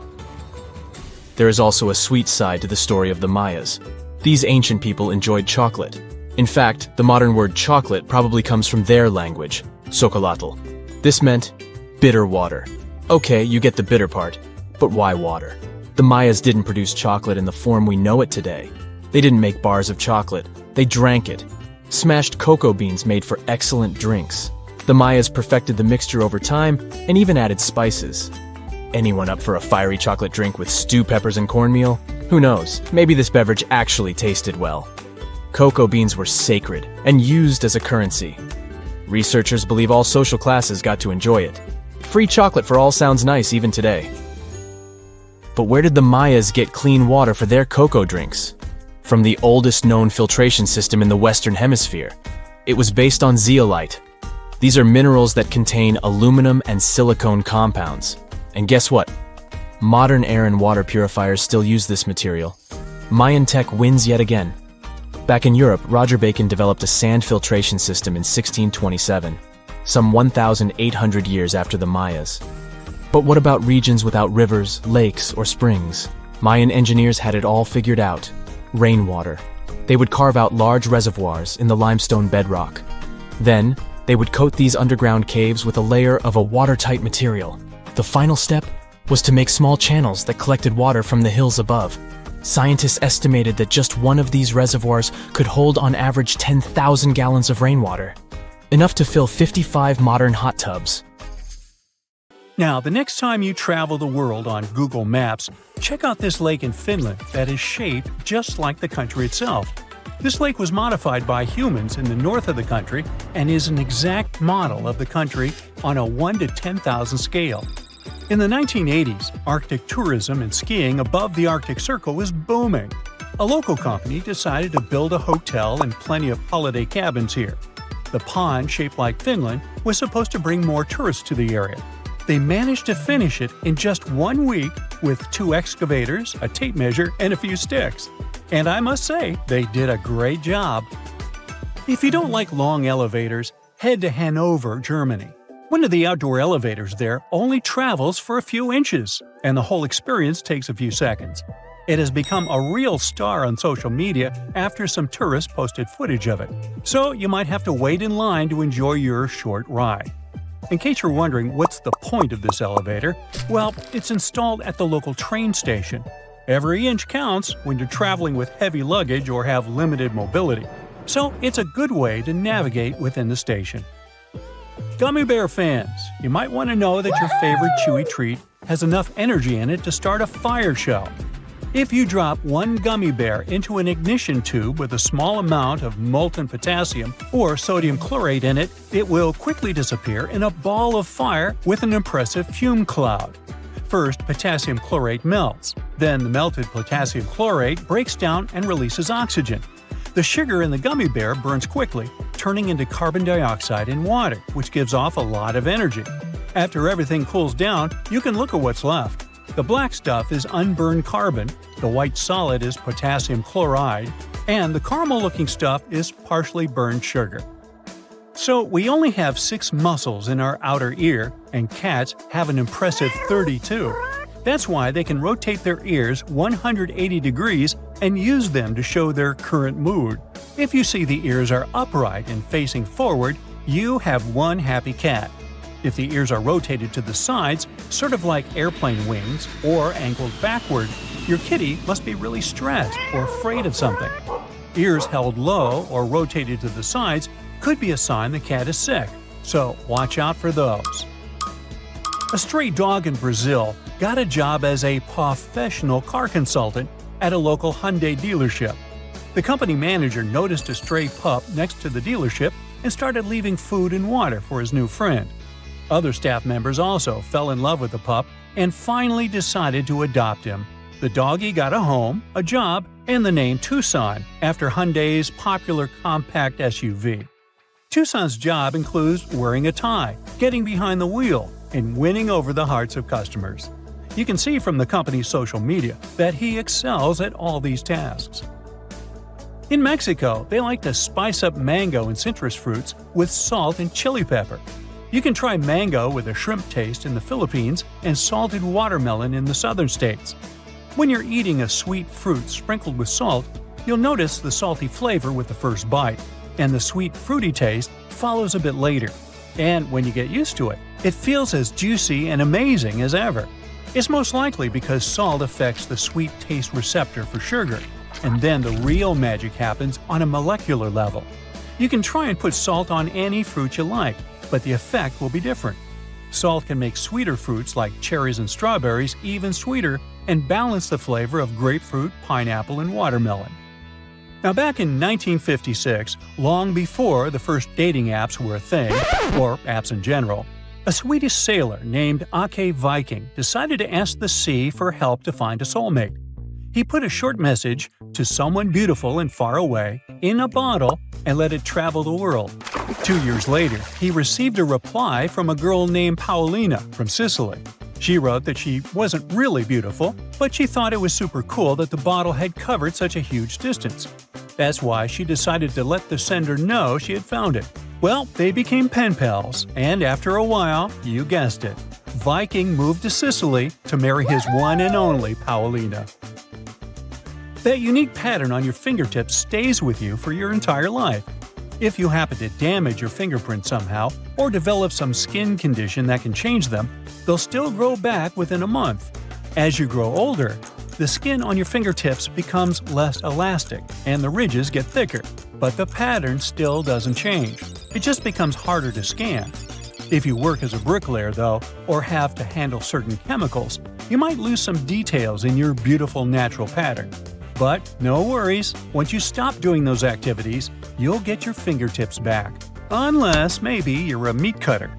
There is also a sweet side to the story of the Mayas. These ancient people enjoyed chocolate. In fact, the modern word chocolate probably comes from their language, xocolotl. This meant bitter water. Okay, you get the bitter part, but why water? The Mayas didn't produce chocolate in the form we know it today. They didn't make bars of chocolate, they drank it. Smashed cocoa beans made for excellent drinks. The Mayas perfected the mixture over time and even added spices. Anyone up for a fiery chocolate drink with stew peppers and cornmeal? Who knows, maybe this beverage actually tasted well. Cocoa beans were sacred and used as a currency. Researchers believe all social classes got to enjoy it. Free chocolate for all sounds nice even today. But where did the Mayas get clean water for their cocoa drinks? From the oldest known filtration system in the Western Hemisphere. It was based on zeolite. These are minerals that contain aluminum and silicone compounds. And guess what? Modern air and water purifiers still use this material. Mayan tech wins yet again. Back in Europe, Roger Bacon developed a sand filtration system in 1627, some 1,800 years after the Mayas. But what about regions without rivers, lakes, or springs? Mayan engineers had it all figured out. Rainwater. They would carve out large reservoirs in the limestone bedrock. Then, they would coat these underground caves with a layer of a watertight material. The final step was to make small channels that collected water from the hills above. Scientists estimated that just one of these reservoirs could hold on average 10,000 gallons of rainwater, enough to fill 55 modern hot tubs. Now, the next time you travel the world on Google Maps, check out this lake in Finland that is shaped just like the country itself. This lake was modified by humans in the north of the country and is an exact model of the country on a 1 to 10,000 scale. In the 1980s, Arctic tourism and skiing above the Arctic Circle was booming. A local company decided to build a hotel and plenty of holiday cabins here. The pond, shaped like Finland, was supposed to bring more tourists to the area. They managed to finish it in just 1 week with 2 excavators, a tape measure, and a few sticks. And I must say, they did a great job. If you don't like long elevators, head to Hanover, Germany. One of the outdoor elevators there only travels for a few inches, and the whole experience takes a few seconds. It has become a real star on social media after some tourists posted footage of it, so you might have to wait in line to enjoy your short ride. In case you're wondering what's the point of this elevator, well, it's installed at the local train station. Every inch counts when you're traveling with heavy luggage or have limited mobility, so it's a good way to navigate within the station. Gummy bear fans, you might want to know that your favorite chewy treat has enough energy in it to start a fire show. If you drop 1 gummy bear into an ignition tube with a small amount of molten potassium or sodium chlorate in it, it will quickly disappear in a ball of fire with an impressive fume cloud. First, potassium chlorate melts. Then the melted potassium chlorate breaks down and releases oxygen. The sugar in the gummy bear burns quickly, turning into carbon dioxide and water, which gives off a lot of energy. After everything cools down, you can look at what's left. The black stuff is unburned carbon, the white solid is potassium chloride, and the caramel-looking stuff is partially burned sugar. So we only have 6 muscles in our outer ear, and cats have an impressive 32. That's why they can rotate their ears 180 degrees and use them to show their current mood. If you see the ears are upright and facing forward, you have one happy cat. If the ears are rotated to the sides, sort of like airplane wings, or angled backward, your kitty must be really stressed or afraid of something. Ears held low or rotated to the sides could be a sign the cat is sick, so watch out for those. A stray dog in Brazil got a job as a professional car consultant at a local Hyundai dealership. The company manager noticed a stray pup next to the dealership and started leaving food and water for his new friend. Other staff members also fell in love with the pup and finally decided to adopt him. The doggy got a home, a job, and the name Tucson after Hyundai's popular compact SUV. Tucson's job includes wearing a tie, getting behind the wheel, and winning over the hearts of customers. You can see from the company's social media that he excels at all these tasks. In Mexico, they like to spice up mango and citrus fruits with salt and chili pepper. You can try mango with a shrimp taste in the Philippines and salted watermelon in the southern states. When you're eating a sweet fruit sprinkled with salt, you'll notice the salty flavor with the first bite, and the sweet fruity taste follows a bit later. And when you get used to it, it feels as juicy and amazing as ever. It's most likely because salt affects the sweet taste receptor for sugar, and then the real magic happens on a molecular level. You can try and put salt on any fruit you like, but the effect will be different. Salt can make sweeter fruits like cherries and strawberries even sweeter and balance the flavor of grapefruit, pineapple, and watermelon. Now, back in 1956, long before the first dating apps were a thing, or apps in general, a Swedish sailor named Ake Viking decided to ask the sea for help to find a soulmate. He put a short message to someone beautiful and far away in a bottle and let it travel the world. 2 years later, he received a reply from a girl named Paulina from Sicily. She wrote that she wasn't really beautiful, but she thought it was super cool that the bottle had covered such a huge distance. That's why she decided to let the sender know she had found it. Well, they became pen pals, and after a while, you guessed it, Viking moved to Sicily to marry his one and only Paulina. That unique pattern on your fingertips stays with you for your entire life. If you happen to damage your fingerprint somehow, or develop some skin condition that can change them, they'll still grow back within a month. As you grow older, the skin on your fingertips becomes less elastic and the ridges get thicker, but the pattern still doesn't change. It just becomes harder to scan. If you work as a bricklayer, though, or have to handle certain chemicals, you might lose some details in your beautiful natural pattern. But no worries, once you stop doing those activities, you'll get your fingertips back. Unless maybe you're a meat cutter.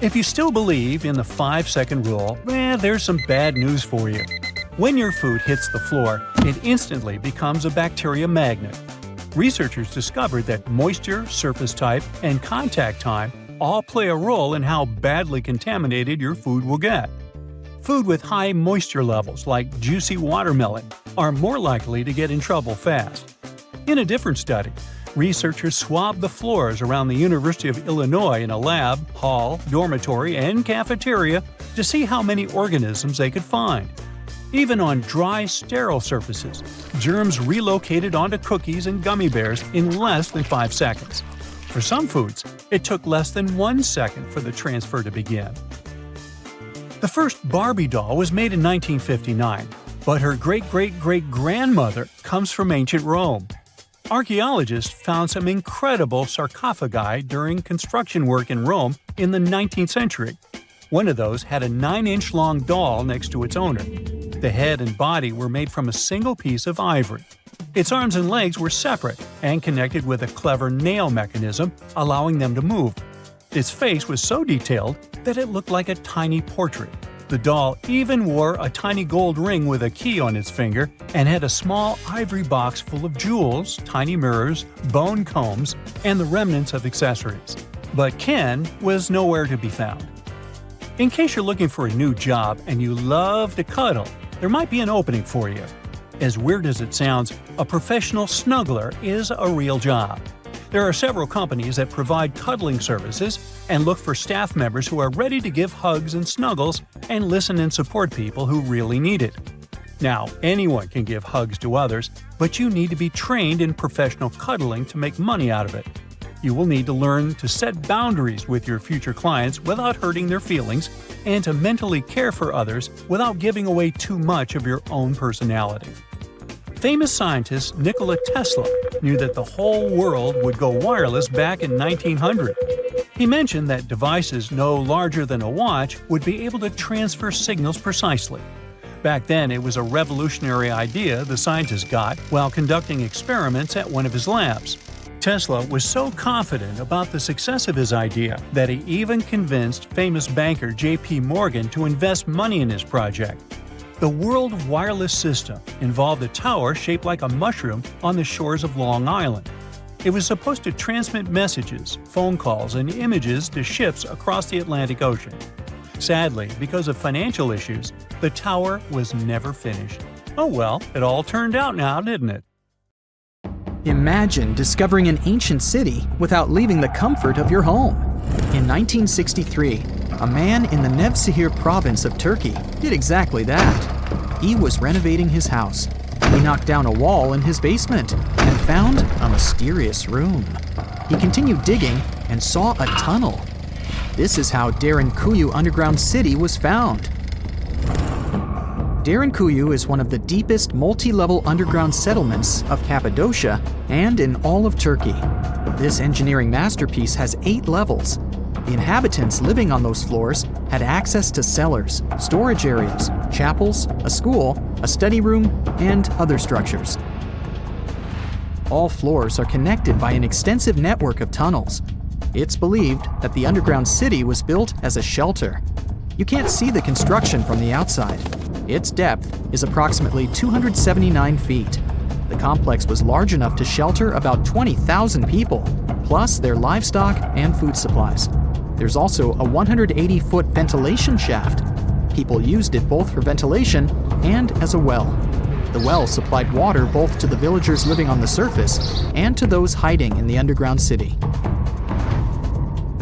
If you still believe in the 5-second rule, there's some bad news for you. When your food hits the floor, it instantly becomes a bacteria magnet. Researchers discovered that moisture, surface type, and contact time all play a role in how badly contaminated your food will get. Food with high moisture levels, like juicy watermelon, are more likely to get in trouble fast. In a different study, researchers swabbed the floors around the University of Illinois in a lab, hall, dormitory, and cafeteria to see how many organisms they could find. Even on dry, sterile surfaces, germs relocated onto cookies and gummy bears in less than 5 seconds. For some foods, it took less than 1 second for the transfer to begin. The first Barbie doll was made in 1959, but her great-great-great-grandmother comes from ancient Rome. Archaeologists found some incredible sarcophagi during construction work in Rome in the 19th century. One of those had a 9-inch long doll next to its owner. The head and body were made from a single piece of ivory. Its arms and legs were separate and connected with a clever nail mechanism, allowing them to move. Its face was so detailed that it looked like a tiny portrait. The doll even wore a tiny gold ring with a key on its finger and had a small ivory box full of jewels, tiny mirrors, bone combs, and the remnants of accessories. But Ken was nowhere to be found. In case you're looking for a new job and you love to cuddle, there might be an opening for you. As weird as it sounds, a professional snuggler is a real job. There are several companies that provide cuddling services and look for staff members who are ready to give hugs and snuggles and listen and support people who really need it. Now, anyone can give hugs to others, but you need to be trained in professional cuddling to make money out of it. You will need to learn to set boundaries with your future clients without hurting their feelings and to mentally care for others without giving away too much of your own personality. Famous scientist Nikola Tesla knew that the whole world would go wireless back in 1900. He mentioned that devices no larger than a watch would be able to transfer signals precisely. Back then, it was a revolutionary idea the scientist got while conducting experiments at one of his labs. Tesla was so confident about the success of his idea that he even convinced famous banker J.P. Morgan to invest money in his project. The World Wireless System involved a tower shaped like a mushroom on the shores of Long Island. It was supposed to transmit messages, phone calls, and images to ships across the Atlantic Ocean. Sadly, because of financial issues, the tower was never finished. Oh well, it all turned out now, didn't it? Imagine discovering an ancient city without leaving the comfort of your home. In 1963, a man in the Nevşehir province of Turkey did exactly that. He was renovating his house. He knocked down a wall in his basement and found a mysterious room. He continued digging and saw a tunnel. This is how Derinkuyu underground city was found. Derinkuyu is one of the deepest multi-level underground settlements of Cappadocia and in all of Turkey. This engineering masterpiece has 8 levels. The inhabitants living on those floors had access to cellars, storage areas, chapels, a school, a study room, and other structures. All floors are connected by an extensive network of tunnels. It's believed that the underground city was built as a shelter. You can't see the construction from the outside. Its depth is approximately 279 feet. The complex was large enough to shelter about 20,000 people, plus their livestock and food supplies. There's also a 180-foot ventilation shaft. People used it both for ventilation and as a well. The well supplied water both to the villagers living on the surface and to those hiding in the underground city.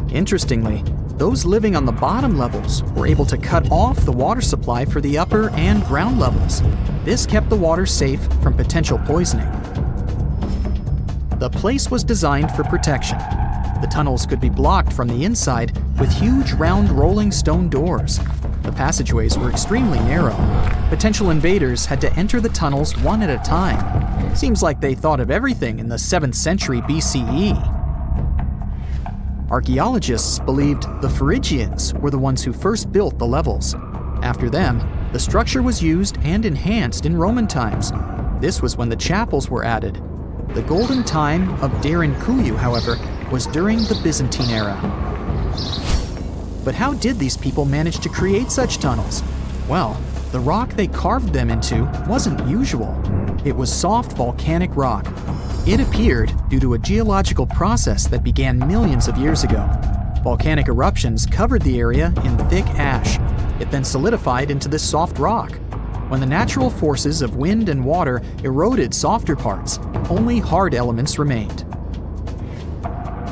Interestingly, those living on the bottom levels were able to cut off the water supply for the upper and ground levels. This kept the water safe from potential poisoning. The place was designed for protection. The tunnels could be blocked from the inside with huge round rolling stone doors. The passageways were extremely narrow. Potential invaders had to enter the tunnels one at a time. Seems like they thought of everything in the 7th century BCE. Archaeologists believed the Phrygians were the ones who first built the levels. After them, the structure was used and enhanced in Roman times. This was when the chapels were added. The golden time of Derinkuyu, however, was during the Byzantine era. But how did these people manage to create such tunnels? Well, the rock they carved them into wasn't usual. It was soft volcanic rock. It appeared due to a geological process that began millions of years ago. Volcanic eruptions covered the area in thick ash. It then solidified into this soft rock. When the natural forces of wind and water eroded softer parts, only hard elements remained.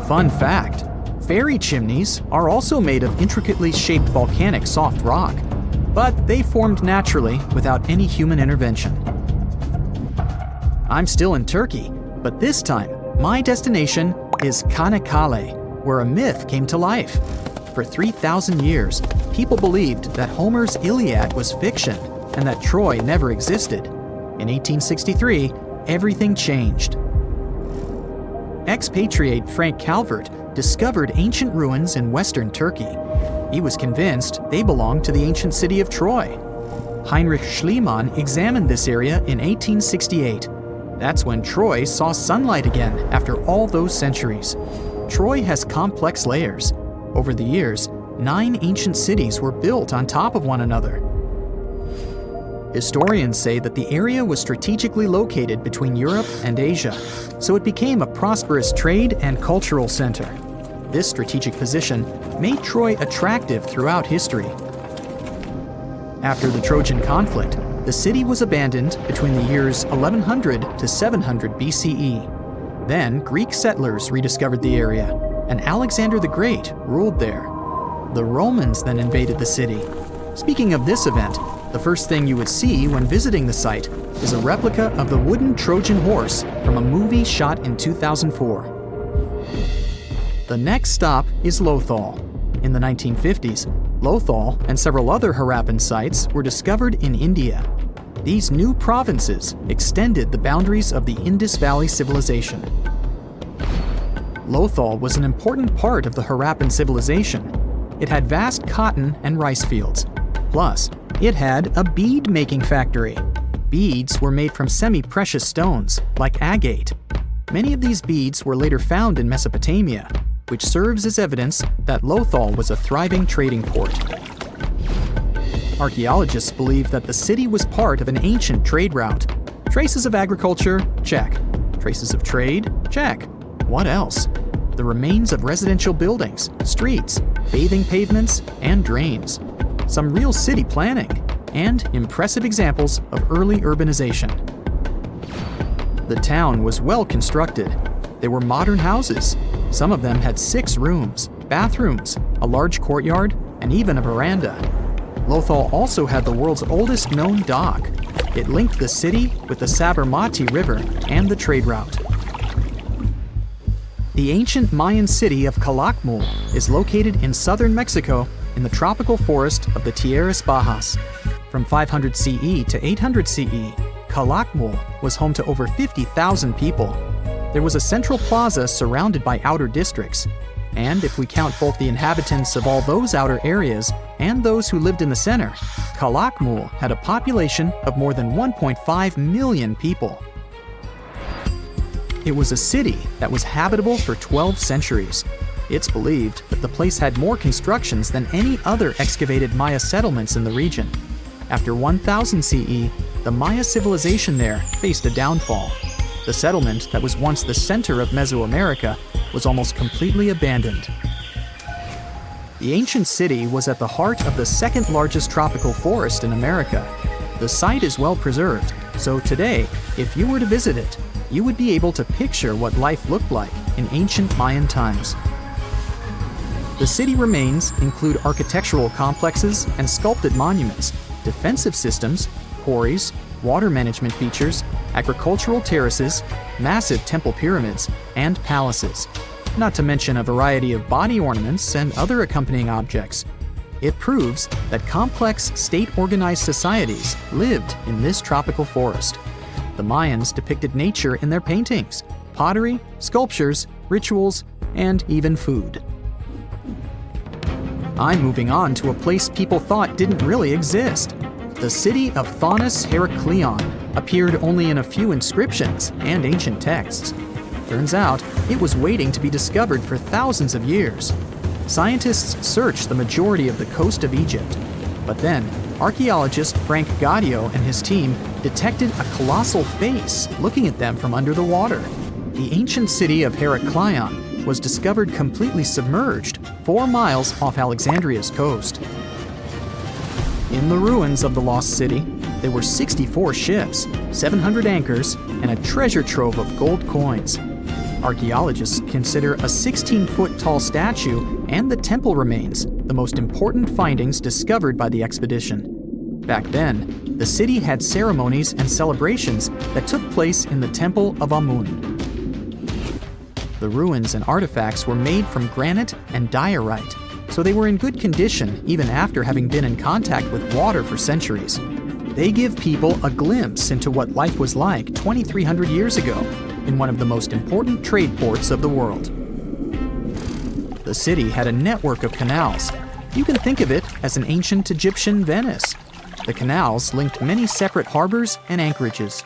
Fun fact, fairy chimneys are also made of intricately shaped volcanic soft rock, but they formed naturally without any human intervention. I'm still in Turkey, but this time, my destination is Çanakkale, where a myth came to life. For 3,000 years, people believed that Homer's Iliad was fiction and that Troy never existed. In 1863, everything changed. Expatriate Frank Calvert discovered ancient ruins in western Turkey. He was convinced they belonged to the ancient city of Troy. Heinrich Schliemann examined this area in 1868. That's when Troy saw sunlight again after all those centuries. Troy has complex layers. Over the years, 9 ancient cities were built on top of one another. Historians say that the area was strategically located between Europe and Asia, so it became a prosperous trade and cultural center. This strategic position made Troy attractive throughout history. After the Trojan conflict, the city was abandoned between the years 1100 to 700 BCE. Then Greek settlers rediscovered the area, and Alexander the Great ruled there. The Romans then invaded the city. Speaking of this event, the first thing you would see when visiting the site is a replica of the wooden Trojan horse from a movie shot in 2004. The next stop is Lothal. In the 1950s, Lothal and several other Harappan sites were discovered in India. These new provinces extended the boundaries of the Indus Valley civilization. Lothal was an important part of the Harappan civilization. It had vast cotton and rice fields. Plus, it had a bead-making factory. Beads were made from semi-precious stones, like agate. Many of these beads were later found in Mesopotamia, which serves as evidence that Lothal was a thriving trading port. Archaeologists believe that the city was part of an ancient trade route. Traces of agriculture? Check. Traces of trade? Check. What else? The remains of residential buildings, streets, bathing pavements, and drains. Some real city planning, and impressive examples of early urbanization. The town was well constructed. There were modern houses. Some of them had 6 rooms, bathrooms, a large courtyard, and even a veranda. Lothal also had the world's oldest known dock. It linked the city with the Sabarmati River and the trade route. The ancient Mayan city of Calakmul is located in southern Mexico in the tropical forest of the Tierras Bajas. From 500 CE to 800 CE, Calakmul was home to over 50,000 people. There was a central plaza surrounded by outer districts. And if we count both the inhabitants of all those outer areas and those who lived in the center, Calakmul had a population of more than 1.5 million people. It was a city that was habitable for 12 centuries. It's believed that the place had more constructions than any other excavated Maya settlements in the region. After 1000 CE, the Maya civilization there faced a downfall. The settlement that was once the center of Mesoamerica was almost completely abandoned. The ancient city was at the heart of the second largest tropical forest in America. The site is well preserved, so today, if you were to visit it, you would be able to picture what life looked like in ancient Mayan times. The city remains include architectural complexes and sculpted monuments, defensive systems, quarries, water management features, agricultural terraces, massive temple pyramids, and palaces, not to mention a variety of body ornaments and other accompanying objects. It proves that complex state-organized societies lived in this tropical forest. The Mayans depicted nature in their paintings, pottery, sculptures, rituals, and even food. I'm moving on to a place people thought didn't really exist. The city of Thonis Heracleion appeared only in a few inscriptions and ancient texts. Turns out, it was waiting to be discovered for thousands of years. Scientists searched the majority of the coast of Egypt. But then, archaeologist Frank Gaudio and his team detected a colossal face looking at them from under the water. The ancient city of Heracleion was discovered completely submerged 4 miles off Alexandria's coast. In the ruins of the lost city, there were 64 ships, 700 anchors, and a treasure trove of gold coins. Archaeologists consider a 16-foot tall statue and the temple remains the most important findings discovered by the expedition. Back then, the city had ceremonies and celebrations that took place in the Temple of Amun. The ruins and artifacts were made from granite and diorite, so they were in good condition even after having been in contact with water for centuries. They give people a glimpse into what life was like 2,300 years ago in one of the most important trade ports of the world. The city had a network of canals. You can think of it as an ancient Egyptian Venice. The canals linked many separate harbors and anchorages.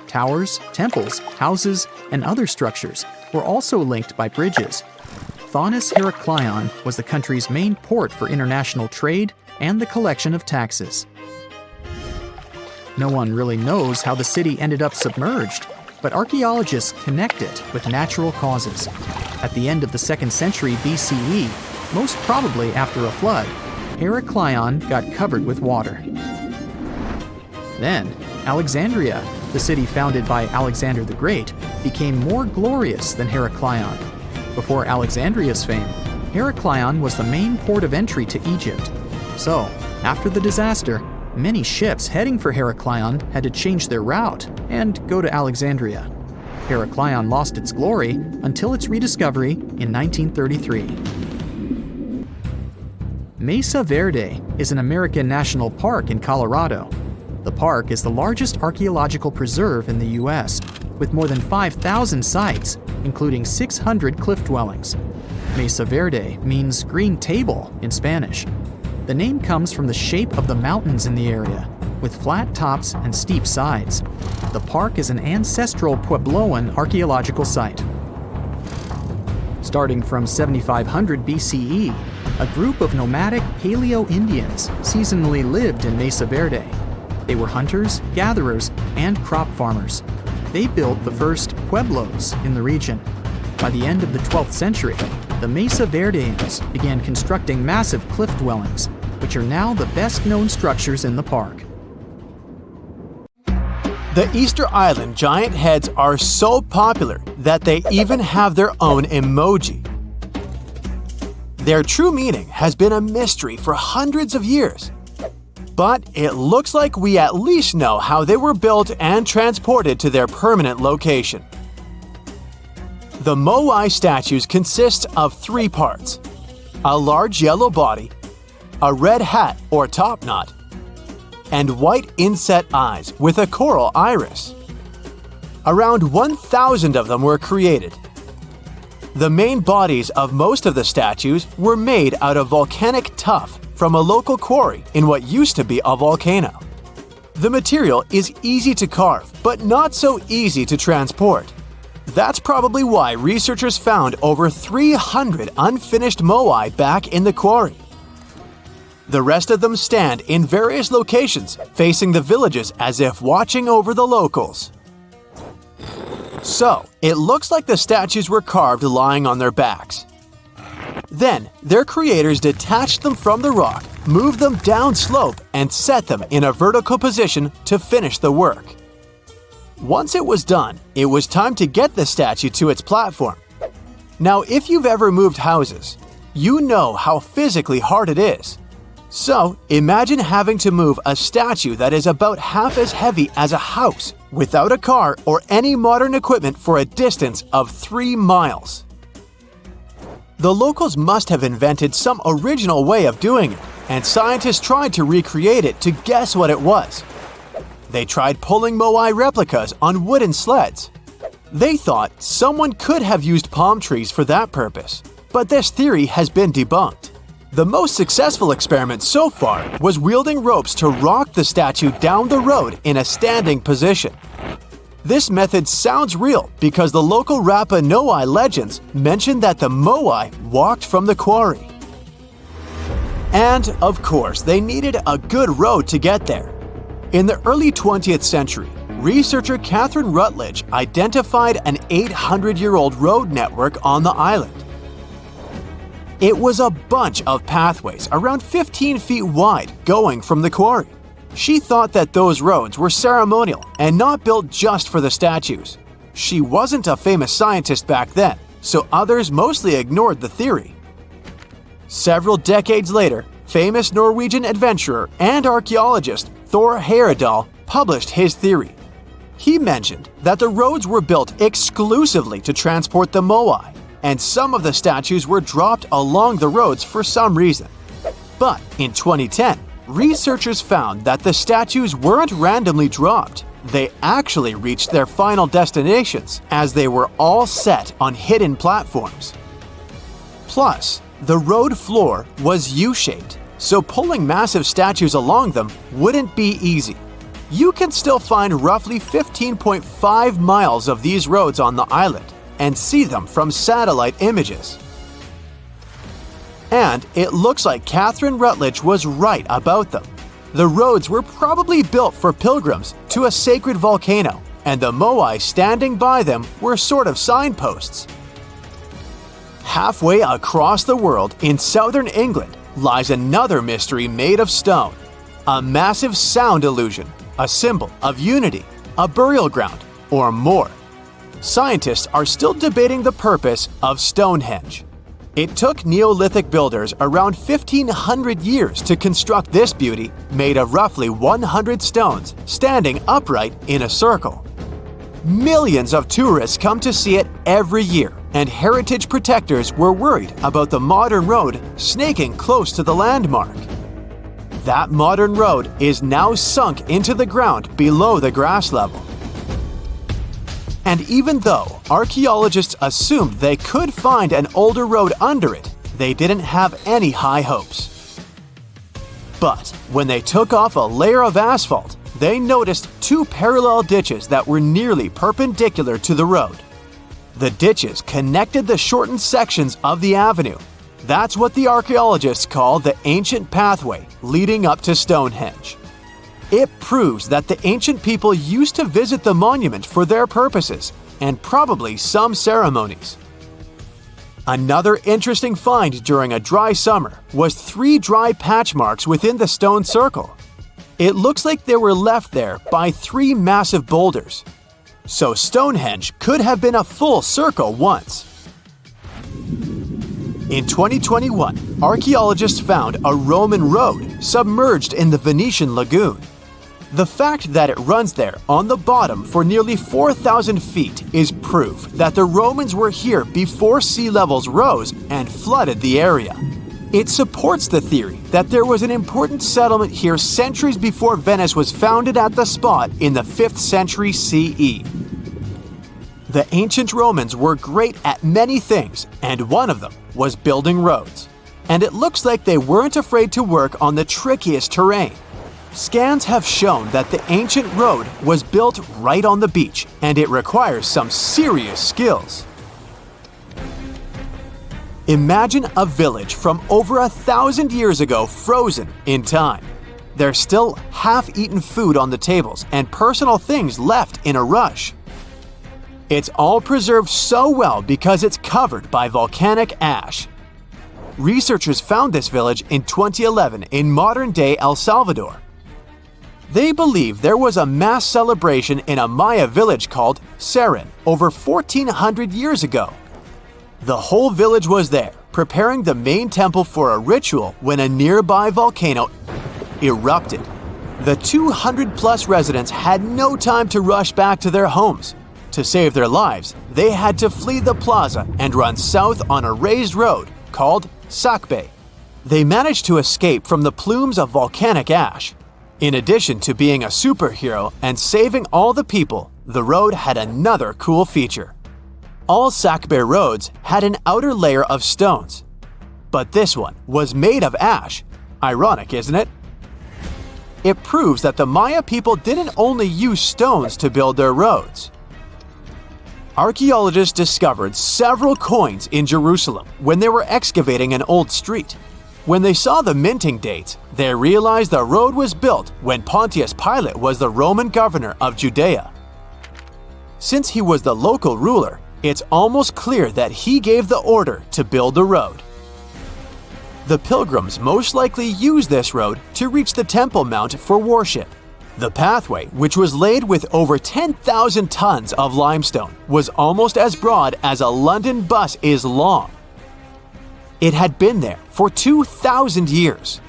Towers, temples, houses, and other structures were also linked by bridges. Thonis Heracleion was the country's main port for international trade and the collection of taxes. No one really knows how the city ended up submerged, but archaeologists connect it with natural causes. At the end of the 2nd century BCE, most probably after a flood, Heracleion got covered with water. Then, Alexandria, the city founded by Alexander the Great, became more glorious than Heraclion. Before Alexandria's fame, Heraclion was the main port of entry to Egypt. So, after the disaster, many ships heading for Heraclion had to change their route and go to Alexandria. Heraclion lost its glory until its rediscovery in 1933. Mesa Verde is an American national park in Colorado. The park is the largest archaeological preserve in the U.S., with more than 5,000 sites, including 600 cliff dwellings. Mesa Verde means green table in Spanish. The name comes from the shape of the mountains in the area, with flat tops and steep sides. The park is an ancestral Puebloan archaeological site. Starting from 7500 BCE, a group of nomadic Paleo-Indians seasonally lived in Mesa Verde. They were hunters, gatherers, and crop farmers. They built the first pueblos in the region. By the end of the 12th century, the Mesa Verdeans began constructing massive cliff dwellings, which are now the best-known structures in the park. The Easter Island giant heads are so popular that they even have their own emoji. Their true meaning has been a mystery for hundreds of years. But it looks like we at least know how they were built and transported to their permanent location. The Moai statues consist of 3 parts: a large yellow body, a red hat or top knot, and white inset eyes with a coral iris. Around 1,000 of them were created. The main bodies of most of the statues were made out of volcanic tuff from a local quarry in what used to be a volcano. The material is easy to carve, but not so easy to transport. That's probably why researchers found over 300 unfinished moai back in the quarry. The rest of them stand in various locations, facing the villages as if watching over the locals. So, it looks like the statues were carved lying on their backs. Then, their creators detached them from the rock, moved them downslope, and set them in a vertical position to finish the work. Once it was done, it was time to get the statue to its platform. Now, if you've ever moved houses, you know how physically hard it is. So, imagine having to move a statue that is about half as heavy as a house without a car or any modern equipment for a distance of 3 miles. The locals must have invented some original way of doing it, and scientists tried to recreate it to guess what it was. They tried pulling moai replicas on wooden sleds. They thought someone could have used palm trees for that purpose, but this theory has been debunked. The most successful experiment so far was wielding ropes to rock the statue down the road in a standing position. This method sounds real because the local Rapa Nui legends mention that the moai walked from the quarry. And, of course, they needed a good road to get there. In the early 20th century, researcher Catherine Rutledge identified an 800-year-old road network on the island. It was a bunch of pathways around 15 feet wide going from the quarry. She thought that those roads were ceremonial and not built just for the statues. She wasn't a famous scientist back then, so others mostly ignored the theory. Several decades later, famous Norwegian adventurer and archaeologist Thor Heyerdahl published his theory. He mentioned that the roads were built exclusively to transport the moai, and some of the statues were dropped along the roads for some reason. But in 2010, researchers found that the statues weren't randomly dropped. They actually reached their final destinations, as they were all set on hidden platforms. Plus, the road floor was U-shaped, so pulling massive statues along them wouldn't be easy. You can still find roughly 15.5 miles of these roads on the island and see them from satellite images. And it looks like Catherine Rutledge was right about them. The roads were probably built for pilgrims to a sacred volcano, and the moai standing by them were sort of signposts. Halfway across the world in southern England lies another mystery made of stone, a massive sound illusion, a symbol of unity. a burial ground, or more. Scientists are still debating the purpose of Stonehenge. It took Neolithic builders around 1,500 years to construct this beauty made of roughly 100 stones standing upright in a circle. Millions of tourists come to see it every year, and heritage protectors were worried about the modern road snaking close to the landmark. That modern road is now sunk into the ground below the grass level. And even though archaeologists assumed they could find an older road under it, they didn't have any high hopes. But when they took off a layer of asphalt, they noticed two parallel ditches that were nearly perpendicular to the road. The ditches connected the shortened sections of the avenue. That's what the archaeologists call the ancient pathway leading up to Stonehenge. It proves that the ancient people used to visit the monument for their purposes and probably some ceremonies. Another interesting find during a dry summer was 3 dry patch marks within the stone circle. It looks like they were left there by 3 massive boulders. So Stonehenge could have been a full circle once. In 2021, archaeologists found a Roman road submerged in the Venetian lagoon. The fact that it runs there on the bottom for nearly 4,000 feet is proof that the Romans were here before sea levels rose and flooded the area. It supports the theory that there was an important settlement here centuries before Venice was founded at the spot in the 5th century CE. The ancient Romans were great at many things, and one of them was building roads. And it looks like they weren't afraid to work on the trickiest terrain. Scans have shown that the ancient road was built right on the beach, and it requires some serious skills. Imagine a village from over 1,000 years ago frozen in time. There's still half-eaten food on the tables and personal things left in a rush. It's all preserved so well because it's covered by volcanic ash. Researchers found this village in 2011 in modern-day El Salvador. They believe there was a mass celebration in a Maya village called Seren over 1,400 years ago. The whole village was there, preparing the main temple for a ritual when a nearby volcano erupted. The 200-plus residents had no time to rush back to their homes. To save their lives, they had to flee the plaza and run south on a raised road called Sacbe. They managed to escape from the plumes of volcanic ash. In addition to being a superhero and saving all the people, the road had another cool feature. All Sacbe roads had an outer layer of stones, but this one was made of ash. Ironic, isn't it? It proves that the Maya people didn't only use stones to build their roads. Archaeologists discovered several coins in Jerusalem when they were excavating an old street. When they saw the minting dates, they realized the road was built when Pontius Pilate was the Roman governor of Judea. Since he was the local ruler, it's almost clear that he gave the order to build the road. The pilgrims most likely used this road to reach the Temple Mount for worship. The pathway, which was laid with over 10,000 tons of limestone, was almost as broad as a London bus is long. It had been there for 2,000 years.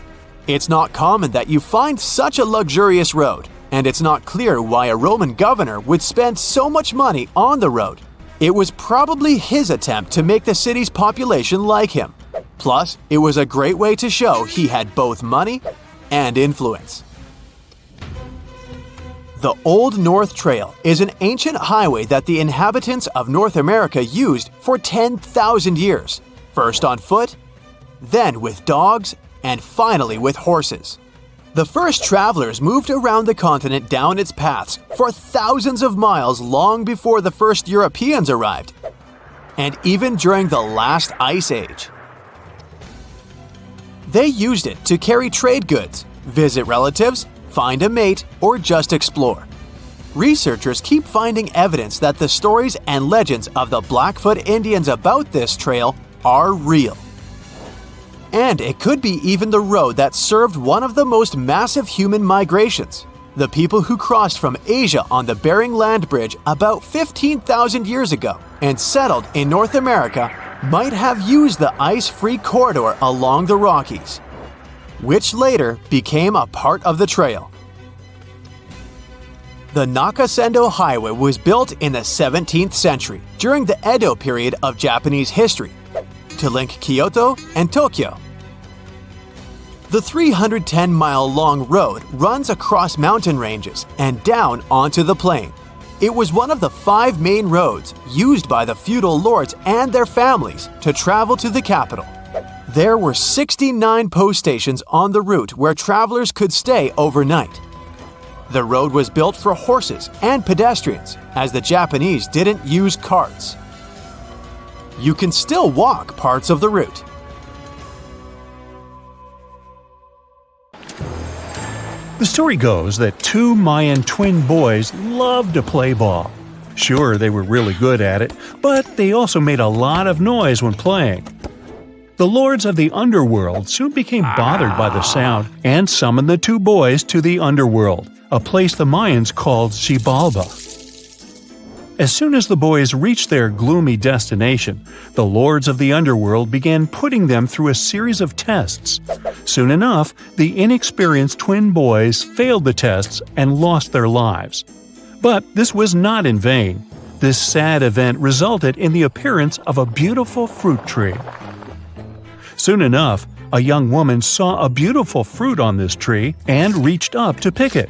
It's not common that you find such a luxurious road, and it's not clear why a Roman governor would spend so much money on the road. It was probably his attempt to make the city's population like him. Plus, it was a great way to show he had both money and influence. The Old North Trail is an ancient highway that the inhabitants of North America used for 10,000 years, first on foot, then with dogs, and finally with horses. The first travelers moved around the continent down its paths for thousands of miles long before the first Europeans arrived, and even during the last ice age. They used it to carry trade goods, visit relatives, find a mate, or just explore. Researchers keep finding evidence that the stories and legends of the Blackfoot Indians about this trail are real. And it could be even the road that served one of the most massive human migrations. The people who crossed from Asia on the Bering Land Bridge about 15,000 years ago and settled in North America might have used the ice-free corridor along the Rockies, which later became a part of the trail. The Nakasendo Highway was built in the 17th century during the Edo period of Japanese history to link Kyoto and Tokyo. The 310-mile-long road runs across mountain ranges and down onto the plain. It was one of the 5 main roads used by the feudal lords and their families to travel to the capital. There were 69 post stations on the route where travelers could stay overnight. The road was built for horses and pedestrians, as the Japanese didn't use carts. You can still walk parts of the route. The story goes that 2 Mayan twin boys loved to play ball. Sure, they were really good at it, but they also made a lot of noise when playing. The lords of the underworld soon became bothered by the sound and summoned the 2 boys to the underworld, a place the Mayans called Xibalba. As soon as the boys reached their gloomy destination, the lords of the underworld began putting them through a series of tests. Soon enough, the inexperienced twin boys failed the tests and lost their lives. But this was not in vain. This sad event resulted in the appearance of a beautiful fruit tree. Soon enough, a young woman saw a beautiful fruit on this tree and reached up to pick it.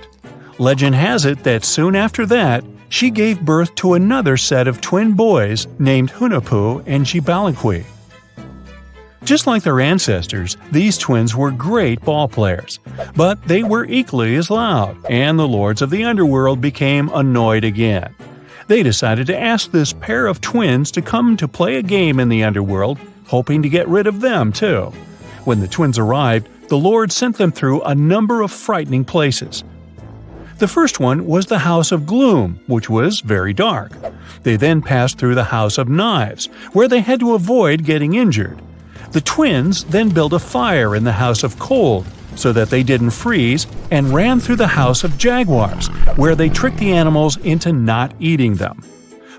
Legend has it that soon after that, she gave birth to another set of twin boys named Hunahpu and Xibalunqui. Just like their ancestors, these twins were great ball players, but they were equally as loud, and the lords of the underworld became annoyed again. They decided to ask this pair of twins to come to play a game in the underworld, hoping to get rid of them too. When the twins arrived, the lord sent them through a number of frightening places. The first one was the House of Gloom, which was very dark. They then passed through the House of Knives, where they had to avoid getting injured. The twins then built a fire in the House of Cold, so that they didn't freeze, and ran through the House of Jaguars, where they tricked the animals into not eating them.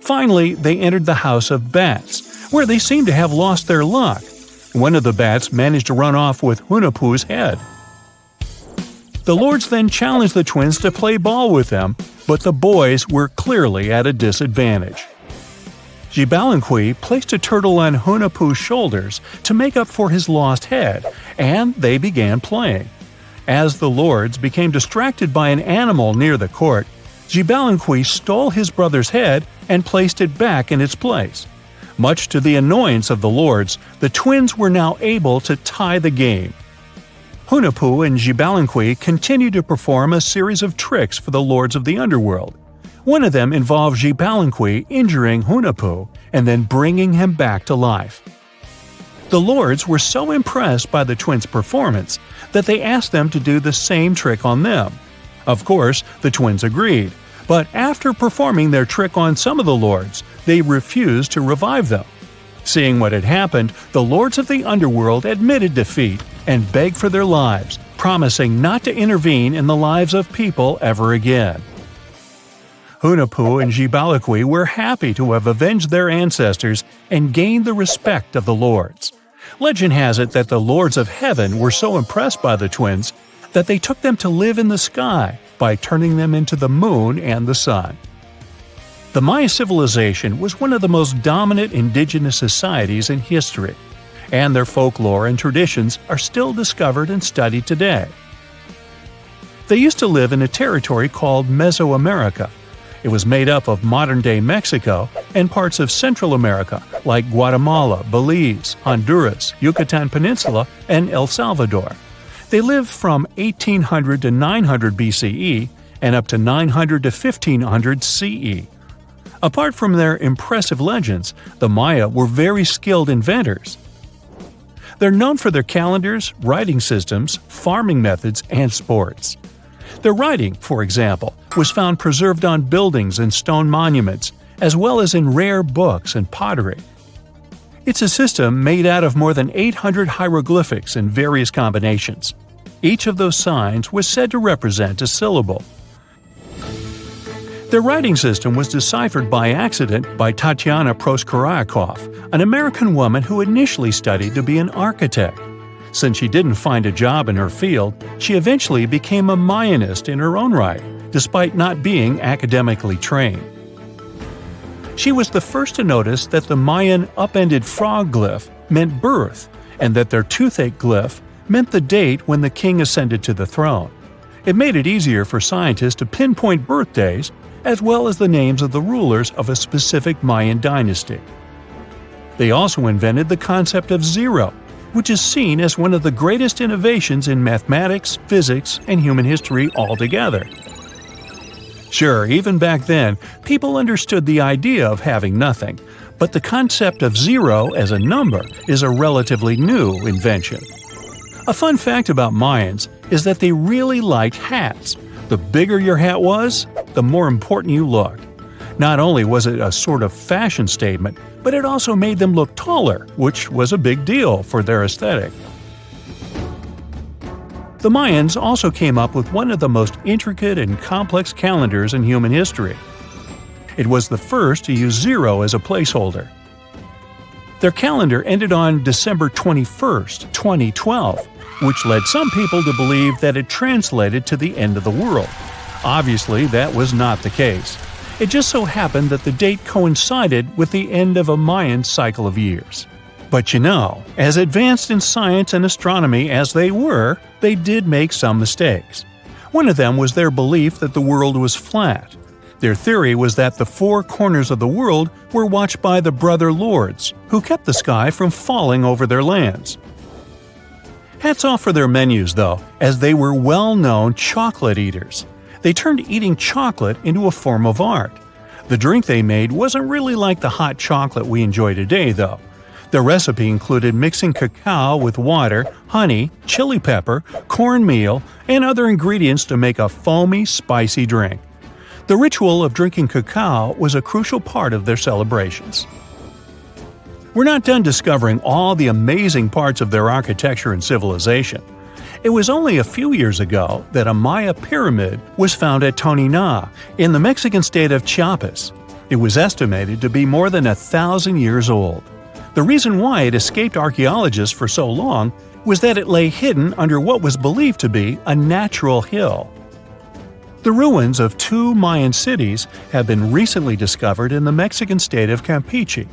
Finally, they entered the House of Bats, where they seemed to have lost their luck. One of the bats managed to run off with Hunahpu's head. The lords then challenged the twins to play ball with them, but the boys were clearly at a disadvantage. Xibalunqui placed a turtle on Hunahpu's shoulders to make up for his lost head, and they began playing. As the lords became distracted by an animal near the court, Xibalunqui stole his brother's head and placed it back in its place. Much to the annoyance of the lords, the twins were now able to tie the game. Hunahpu and Xibalunqui continued to perform a series of tricks for the lords of the underworld. One of them involved Xibalunqui injuring Hunahpu and then bringing him back to life. The lords were so impressed by the twins' performance that they asked them to do the same trick on them. Of course, the twins agreed, but after performing their trick on some of the lords, they refused to revive them. Seeing what had happened, the lords of the underworld admitted defeat and begged for their lives, promising not to intervene in the lives of people ever again. Hunahpu and Xibalunqui were happy to have avenged their ancestors and gained the respect of the lords. Legend has it that the lords of heaven were so impressed by the twins that they took them to live in the sky by turning them into the moon and the sun. The Maya civilization was one of the most dominant indigenous societies in history, and their folklore and traditions are still discovered and studied today. They used to live in a territory called Mesoamerica. It was made up of modern-day Mexico and parts of Central America like Guatemala, Belize, Honduras, Yucatan Peninsula, and El Salvador. They lived from 1800 to 900 BCE and up to 900 to 1500 CE. Apart from their impressive legends, the Maya were very skilled inventors. They're known for their calendars, writing systems, farming methods, and sports. Their writing, for example, was found preserved on buildings and stone monuments, as well as in rare books and pottery. It's a system made out of more than 800 hieroglyphics in various combinations. Each of those signs was said to represent a syllable. Their writing system was deciphered by accident by Tatyana Proskoryakov, an American woman who initially studied to be an architect. Since she didn't find a job in her field, she eventually became a Mayanist in her own right, despite not being academically trained. She was the first to notice that the Mayan upended frog glyph meant birth, and that their toothache glyph meant the date when the king ascended to the throne. It made it easier for scientists to pinpoint birthdays, as well as the names of the rulers of a specific Mayan dynasty. They also invented the concept of zero, which is seen as one of the greatest innovations in mathematics, physics, and human history altogether. Sure, even back then, people understood the idea of having nothing, but the concept of zero as a number is a relatively new invention. A fun fact about Mayans is that they really liked hats. The bigger your hat was, the more important you looked. Not only was it a sort of fashion statement, but it also made them look taller, which was a big deal for their aesthetic. The Mayans also came up with one of the most intricate and complex calendars in human history. It was the first to use zero as a placeholder. Their calendar ended on December 21st, 2012, which led some people to believe that it translated to the end of the world. Obviously, that was not the case. It just so happened that the date coincided with the end of a Mayan cycle of years. But you know, as advanced in science and astronomy as they were, they did make some mistakes. One of them was their belief that the world was flat. Their theory was that the four corners of the world were watched by the Brother Lords, who kept the sky from falling over their lands. Hats off for their menus, though, as they were well-known chocolate eaters. They turned eating chocolate into a form of art. The drink they made wasn't really like the hot chocolate we enjoy today, though. The recipe included mixing cacao with water, honey, chili pepper, cornmeal, and other ingredients to make a foamy, spicy drink. The ritual of drinking cacao was a crucial part of their celebrations. We're not done discovering all the amazing parts of their architecture and civilization. It was only a few years ago that a Maya pyramid was found at Tonina, in the Mexican state of Chiapas. It was estimated to be more than 1,000 years old. The reason why it escaped archaeologists for so long was that it lay hidden under what was believed to be a natural hill. The ruins of two Mayan cities have been recently discovered in the Mexican state of Campeche.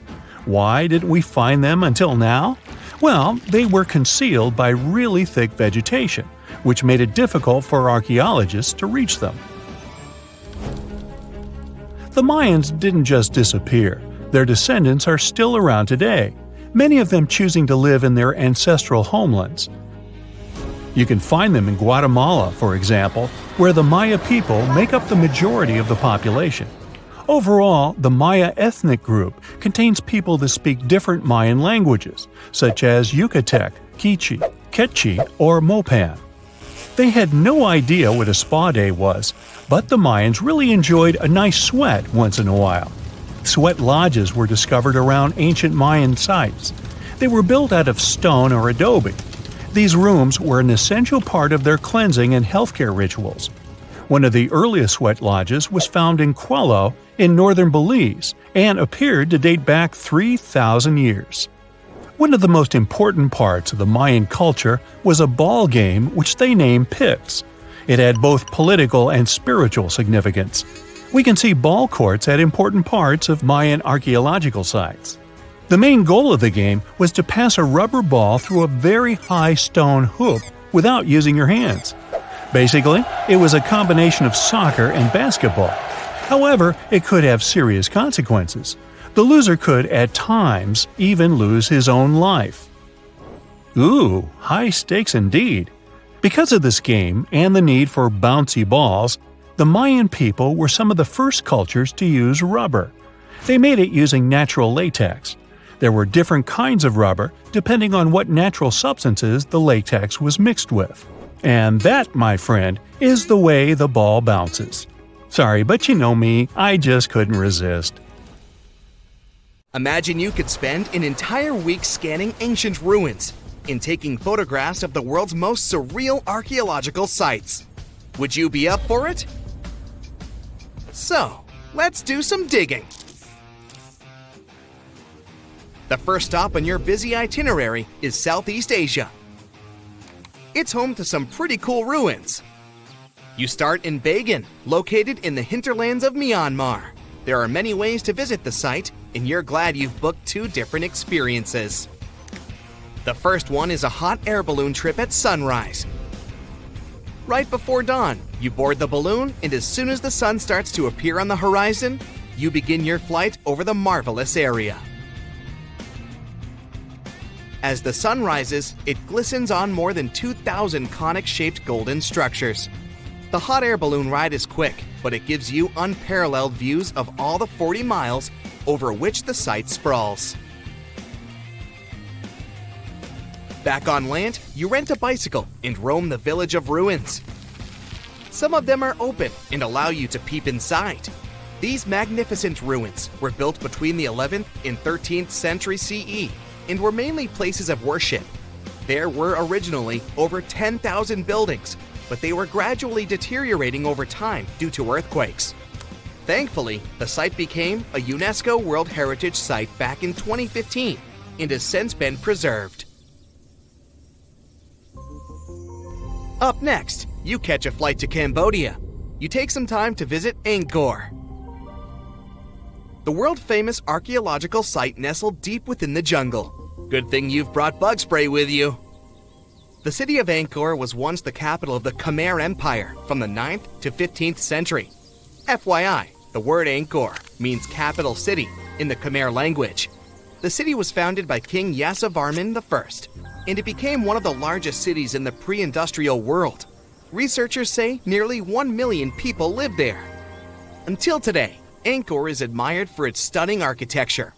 Why didn't we find them until now? Well, they were concealed by really thick vegetation, which made it difficult for archaeologists to reach them. The Mayans didn't just disappear. Their descendants are still around today, many of them choosing to live in their ancestral homelands. You can find them in Guatemala, for example, where the Maya people make up the majority of the population. Overall, the Maya ethnic group contains people that speak different Mayan languages, such as Yucatec, Quiche, Quechua, or Mopan. They had no idea what a spa day was, but the Mayans really enjoyed a nice sweat once in a while. Sweat lodges were discovered around ancient Mayan sites. They were built out of stone or adobe. These rooms were an essential part of their cleansing and healthcare rituals. One of the earliest sweat lodges was found in Quello in northern Belize and appeared to date back 3,000 years. One of the most important parts of the Mayan culture was a ball game which they named Pix. It had both political and spiritual significance. We can see ball courts at important parts of Mayan archaeological sites. The main goal of the game was to pass a rubber ball through a very high stone hoop without using your hands. Basically, it was a combination of soccer and basketball. However, it could have serious consequences. The loser could, at times, even lose his own life. Ooh, high stakes indeed. Because of this game and the need for bouncy balls, the Mayan people were some of the first cultures to use rubber. They made it using natural latex. There were different kinds of rubber depending on what natural substances the latex was mixed with. And that, my friend, is the way the ball bounces. Sorry, but you know me, I just couldn't resist. Imagine you could spend an entire week scanning ancient ruins and taking photographs of the world's most surreal archaeological sites. Would you be up for it? So, let's do some digging. The first stop on your busy itinerary is Southeast Asia. It's home to some pretty cool ruins. You start in Bagan, located in the hinterlands of Myanmar. There are many ways to visit the site, and you're glad you've booked 2 different experiences. The first one is a hot air balloon trip at sunrise. Right before dawn, you board the balloon, and as soon as the sun starts to appear on the horizon, you begin your flight over the marvelous area. As the sun rises, it glistens on more than 2,000 conic-shaped golden structures. The hot air balloon ride is quick, but it gives you unparalleled views of all the 40 miles over which the site sprawls. Back on land, you rent a bicycle and roam the village of ruins. Some of them are open and allow you to peep inside. These magnificent ruins were built between the 11th and 13th century CE and were mainly places of worship. There were originally over 10,000 buildings, but they were gradually deteriorating over time due to earthquakes. Thankfully, the site became a UNESCO World Heritage Site back in 2015 and has since been preserved. Up next, you catch a flight to Cambodia. You take some time to visit Angkor, the world-famous archaeological site nestled deep within the jungle. Good thing you've brought bug spray with you. The city of Angkor was once the capital of the Khmer Empire from the 9th to 15th century. FYI, the word Angkor means capital city in the Khmer language. The city was founded by King Yasovarman I, and it became one of the largest cities in the pre-industrial world. Researchers say nearly 1 million people lived there. Until today, Angkor is admired for its stunning architecture.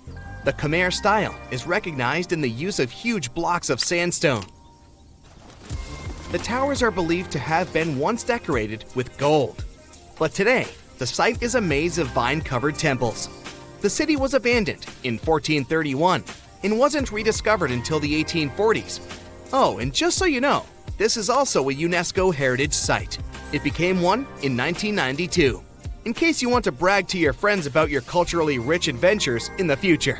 The Khmer style is recognized in the use of huge blocks of sandstone. The towers are believed to have been once decorated with gold. But today, the site is a maze of vine-covered temples. The city was abandoned in 1431 and wasn't rediscovered until the 1840s. Oh, and just so you know, this is also a UNESCO Heritage Site. It became one in 1992, in case you want to brag to your friends about your culturally rich adventures in the future.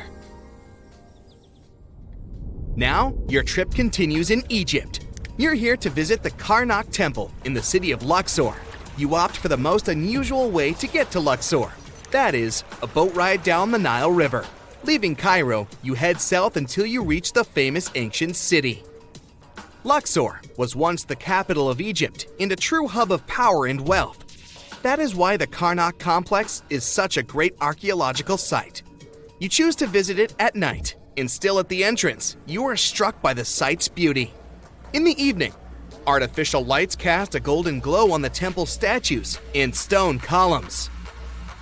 Now, your trip continues in Egypt. You're here to visit the Karnak Temple in the city of Luxor. You opt for the most unusual way to get to Luxor. That is, a boat ride down the Nile River. Leaving Cairo, you head south until you reach the famous ancient city. Luxor was once the capital of Egypt and a true hub of power and wealth. That is why the Karnak complex is such a great archaeological site. You choose to visit it at night, and still at the entrance, you are struck by the site's beauty. In the evening, artificial lights cast a golden glow on the temple statues and stone columns.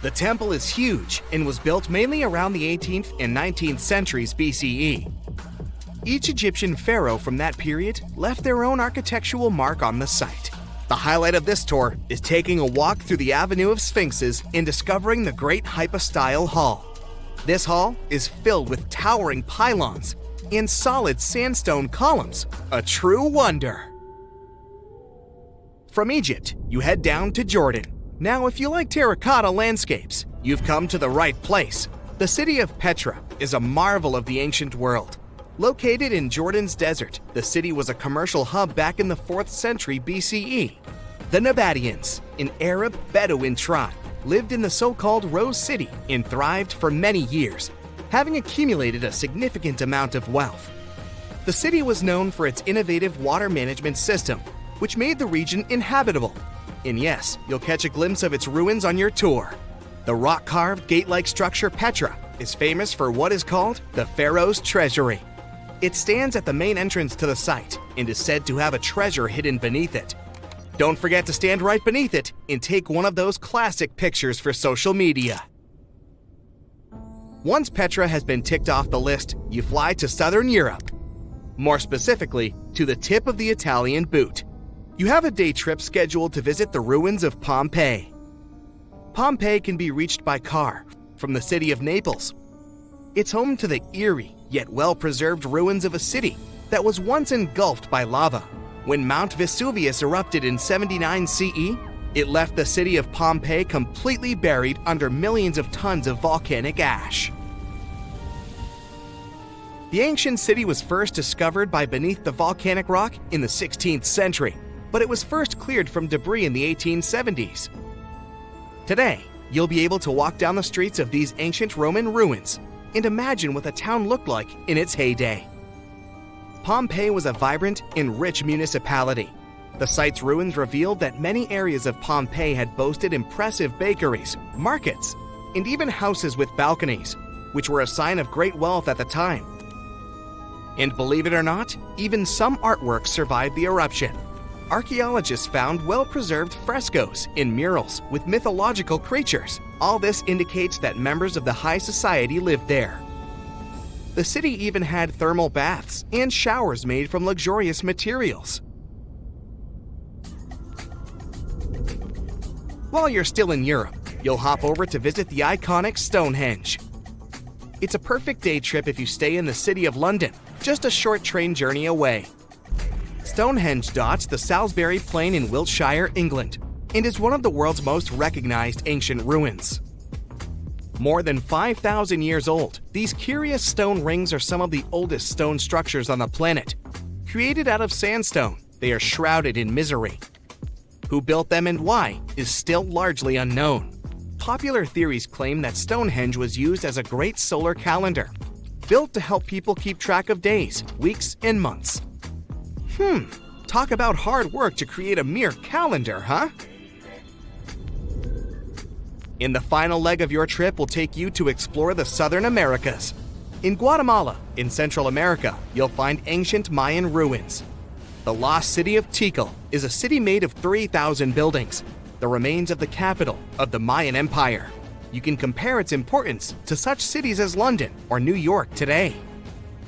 The temple is huge and was built mainly around the 18th and 19th centuries BCE. Each Egyptian pharaoh from that period left their own architectural mark on the site. The highlight of this tour is taking a walk through the Avenue of Sphinxes and discovering the Great Hypostyle Hall. This hall is filled with towering pylons and solid sandstone columns, a true wonder. From Egypt, you head down to Jordan. Now, if you like terracotta landscapes, you've come to the right place. The city of Petra is a marvel of the ancient world. Located in Jordan's desert, the city was a commercial hub back in the 4th century BCE. The Nabateans, an Arab Bedouin tribe, lived in the so-called Rose City and thrived for many years, having accumulated a significant amount of wealth. The city was known for its innovative water management system, which made the region inhabitable. And yes, you'll catch a glimpse of its ruins on your tour. The rock-carved gate-like structure Petra is famous for what is called the Pharaoh's Treasury. It stands at the main entrance to the site and is said to have a treasure hidden beneath it. Don't forget to stand right beneath it and take one of those classic pictures for social media. Once Petra has been ticked off the list, you fly to southern Europe. More specifically, to the tip of the Italian boot. You have a day trip scheduled to visit the ruins of Pompeii. Pompeii can be reached by car from the city of Naples. It's home to the eerie yet well-preserved ruins of a city that was once engulfed by lava. When Mount Vesuvius erupted in 79 CE, It left the city of Pompeii completely buried under millions of tons of volcanic ash. The ancient city was first discovered by beneath the volcanic rock in the 16th century, but it was first cleared from debris in the 1870s. Today, you'll be able to walk down the streets of these ancient Roman ruins and imagine what the town looked like in its heyday. Pompeii was a vibrant and rich municipality. The site's ruins revealed that many areas of Pompeii had boasted impressive bakeries, markets, and even houses with balconies, which were a sign of great wealth at the time. And believe it or not, even some artworks survived the eruption. Archaeologists found well-preserved frescoes and murals with mythological creatures. All this indicates that members of the high society lived there. The city even had thermal baths and showers made from luxurious materials. While you're still in Europe, you'll hop over to visit the iconic Stonehenge. It's a perfect day trip if you stay in the city of London, just a short train journey away. Stonehenge dots the Salisbury Plain in Wiltshire, England, and is one of the world's most recognized ancient ruins. More than 5,000 years old, these curious stone rings are some of the oldest stone structures on the planet. Created out of sandstone, they are shrouded in misery. Who built them and why is still largely unknown. Popular theories claim that Stonehenge was used as a great solar calendar, built to help people keep track of days, weeks, and months. Talk about hard work to create a mere calendar, huh? In the final leg of your trip, we'll take you to explore the Southern Americas. In Guatemala, in Central America, you'll find ancient Mayan ruins. The lost city of Tikal is a city made of 3,000 buildings, the remains of the capital of the Mayan Empire. You can compare its importance to such cities as London or New York today.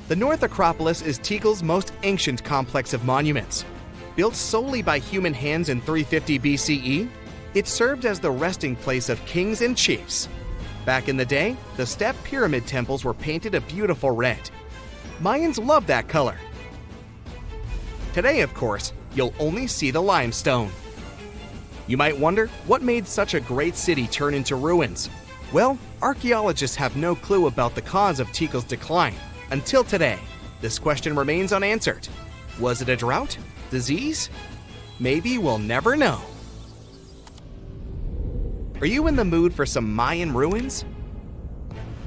The North Acropolis is Tikal's most ancient complex of monuments. Built solely by human hands in 350 BCE, it served as the resting place of kings and chiefs. Back in the day, the step pyramid temples were painted a beautiful red. Mayans loved that color. Today, of course, you'll only see the limestone. You might wonder what made such a great city turn into ruins. Well, archaeologists have no clue about the cause of Tikal's decline. Until today, this question remains unanswered. Was it a drought? Disease? Maybe we'll never know. Are you in the mood for some Mayan ruins?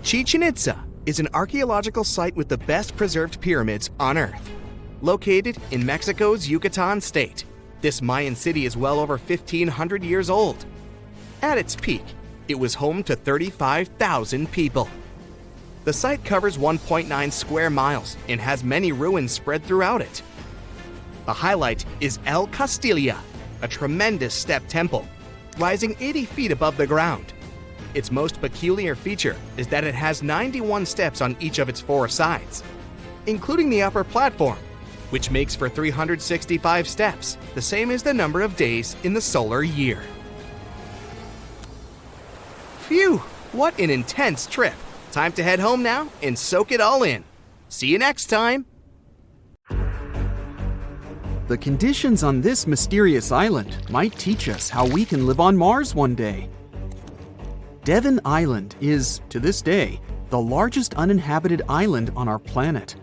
Chichen Itza is an archaeological site with the best preserved pyramids on Earth. Located in Mexico's Yucatan state, this Mayan city is well over 1,500 years old. At its peak, it was home to 35,000 people. The site covers 1.9 square miles and has many ruins spread throughout it. The highlight is El Castilla, a tremendous step temple, rising 80 feet above the ground. Its most peculiar feature is that it has 91 steps on each of its 4 sides, including the upper platform, which makes for 365 steps, the same as the number of days in the solar year. Phew, what an intense trip. Time to head home now and soak it all in. See you next time. The conditions on this mysterious island might teach us how we can live on Mars one day. Devon Island is, to this day, the largest uninhabited island on our planet.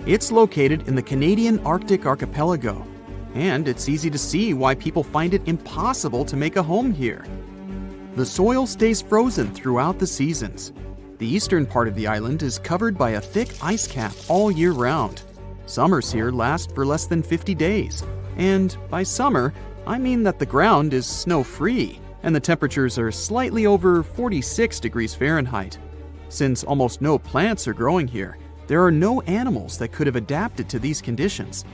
It's located in the Canadian Arctic archipelago, and it's easy to see why people find it impossible to make a home here. The soil stays frozen throughout the seasons. The eastern part of the island is covered by a thick ice cap all year round. Summers here last for less than 50 days, and by summer, I mean that the ground is snow-free and the temperatures are slightly over 46 degrees Fahrenheit. Since almost no plants are growing here, there are no animals that could have adapted to these conditions.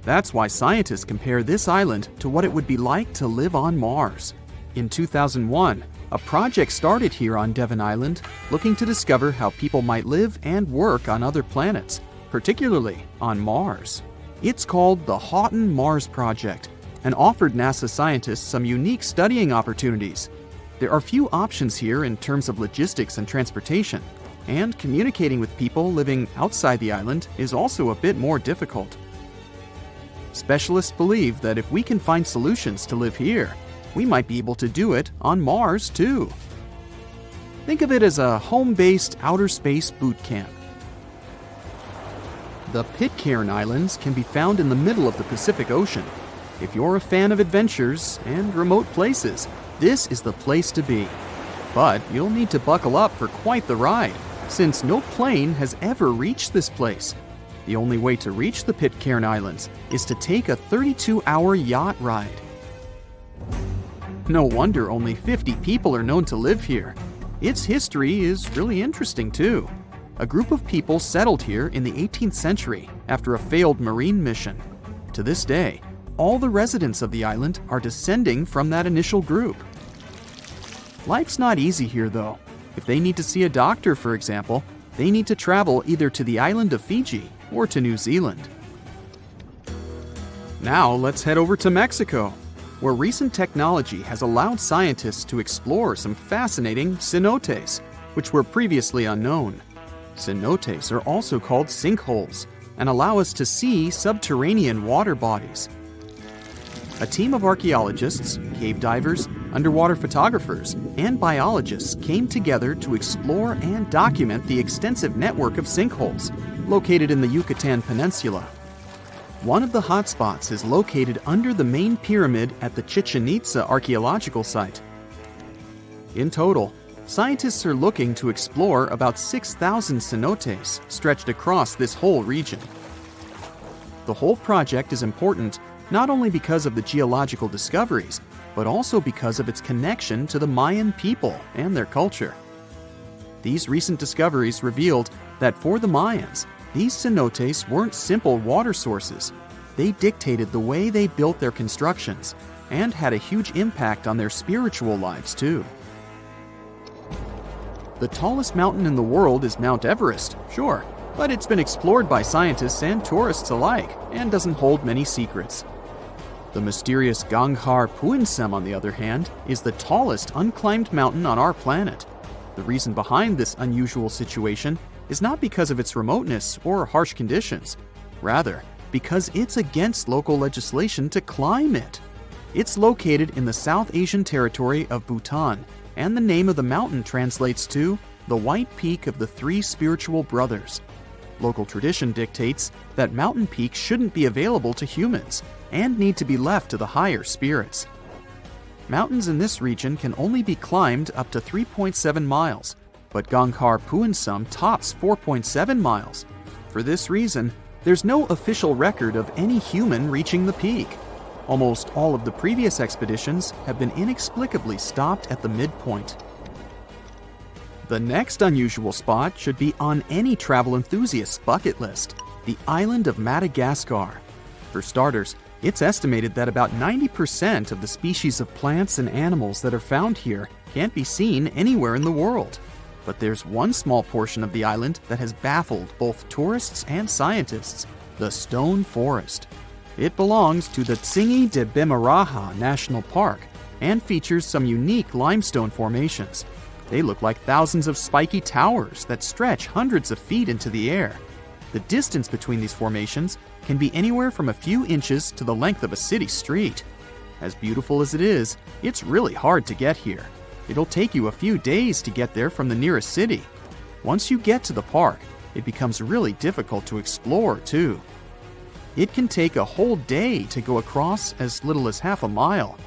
That's why scientists compare this island to what it would be like to live on Mars. In 2001, a project started here on Devon Island looking to discover how people might live and work on other planets, particularly on Mars. It's called the Houghton Mars Project and offered NASA scientists some unique studying opportunities. There are few options here in terms of logistics and transportation, and communicating with people living outside the island is also a bit more difficult. Specialists believe that if we can find solutions to live here, we might be able to do it on Mars too. Think of it as a home-based outer space boot camp. The Pitcairn Islands can be found in the middle of the Pacific Ocean. If you're a fan of adventures and remote places, this is the place to be. But you'll need to buckle up for quite the ride, since no plane has ever reached this place. The only way to reach the Pitcairn Islands is to take a 32-hour yacht ride. No wonder only 50 people are known to live here. Its history is really interesting too. A group of people settled here in the 18th century after a failed marine mission. To this day, all the residents of the island are descending from that initial group. Life's not easy here though. If they need to see a doctor, for example, they need to travel either to the island of Fiji or to New Zealand. Now let's head over to Mexico, where recent technology has allowed scientists to explore some fascinating cenotes, which were previously unknown. Cenotes are also called sinkholes and allow us to see subterranean water bodies. A team of archaeologists, cave divers, underwater photographers, and biologists came together to explore and document the extensive network of sinkholes located in the Yucatan Peninsula. One of the hotspots is located under the main pyramid at the Chichen Itza archaeological site. In total, scientists are looking to explore about 6,000 cenotes stretched across this whole region. The whole project is important not only because of the geological discoveries, but also because of its connection to the Mayan people and their culture. These recent discoveries revealed that for the Mayans, these cenotes weren't simple water sources. They dictated the way they built their constructions and had a huge impact on their spiritual lives too. The tallest mountain in the world is Mount Everest, sure, but it's been explored by scientists and tourists alike and doesn't hold many secrets. The mysterious Ganghar Puensem, on the other hand, is the tallest unclimbed mountain on our planet. The reason behind this unusual situation is not because of its remoteness or harsh conditions. Rather, because it's against local legislation to climb it. It's located in the South Asian territory of Bhutan, and the name of the mountain translates to the White Peak of the Three Spiritual Brothers. Local tradition dictates that mountain peaks shouldn't be available to humans and need to be left to the higher spirits. Mountains in this region can only be climbed up to 3.7 miles, but Ganghar Puensem tops 4.7 miles. For this reason, there's no official record of any human reaching the peak. Almost all of the previous expeditions have been inexplicably stopped at the midpoint. The next unusual spot should be on any travel enthusiast's bucket list, the island of Madagascar. For starters, it's estimated that about 90% of the species of plants and animals that are found here can't be seen anywhere in the world. But there's one small portion of the island that has baffled both tourists and scientists, the stone forest. It belongs to the Tsingy de Bemaraha National Park and features some unique limestone formations. They look like thousands of spiky towers that stretch hundreds of feet into the air. The distance between these formations can be anywhere from a few inches to the length of a city street. As beautiful as it is, it's really hard to get here. It'll take you a few days to get there from the nearest city. Once you get to the park, it becomes really difficult to explore too. It can take a whole day to go across as little as half a mile.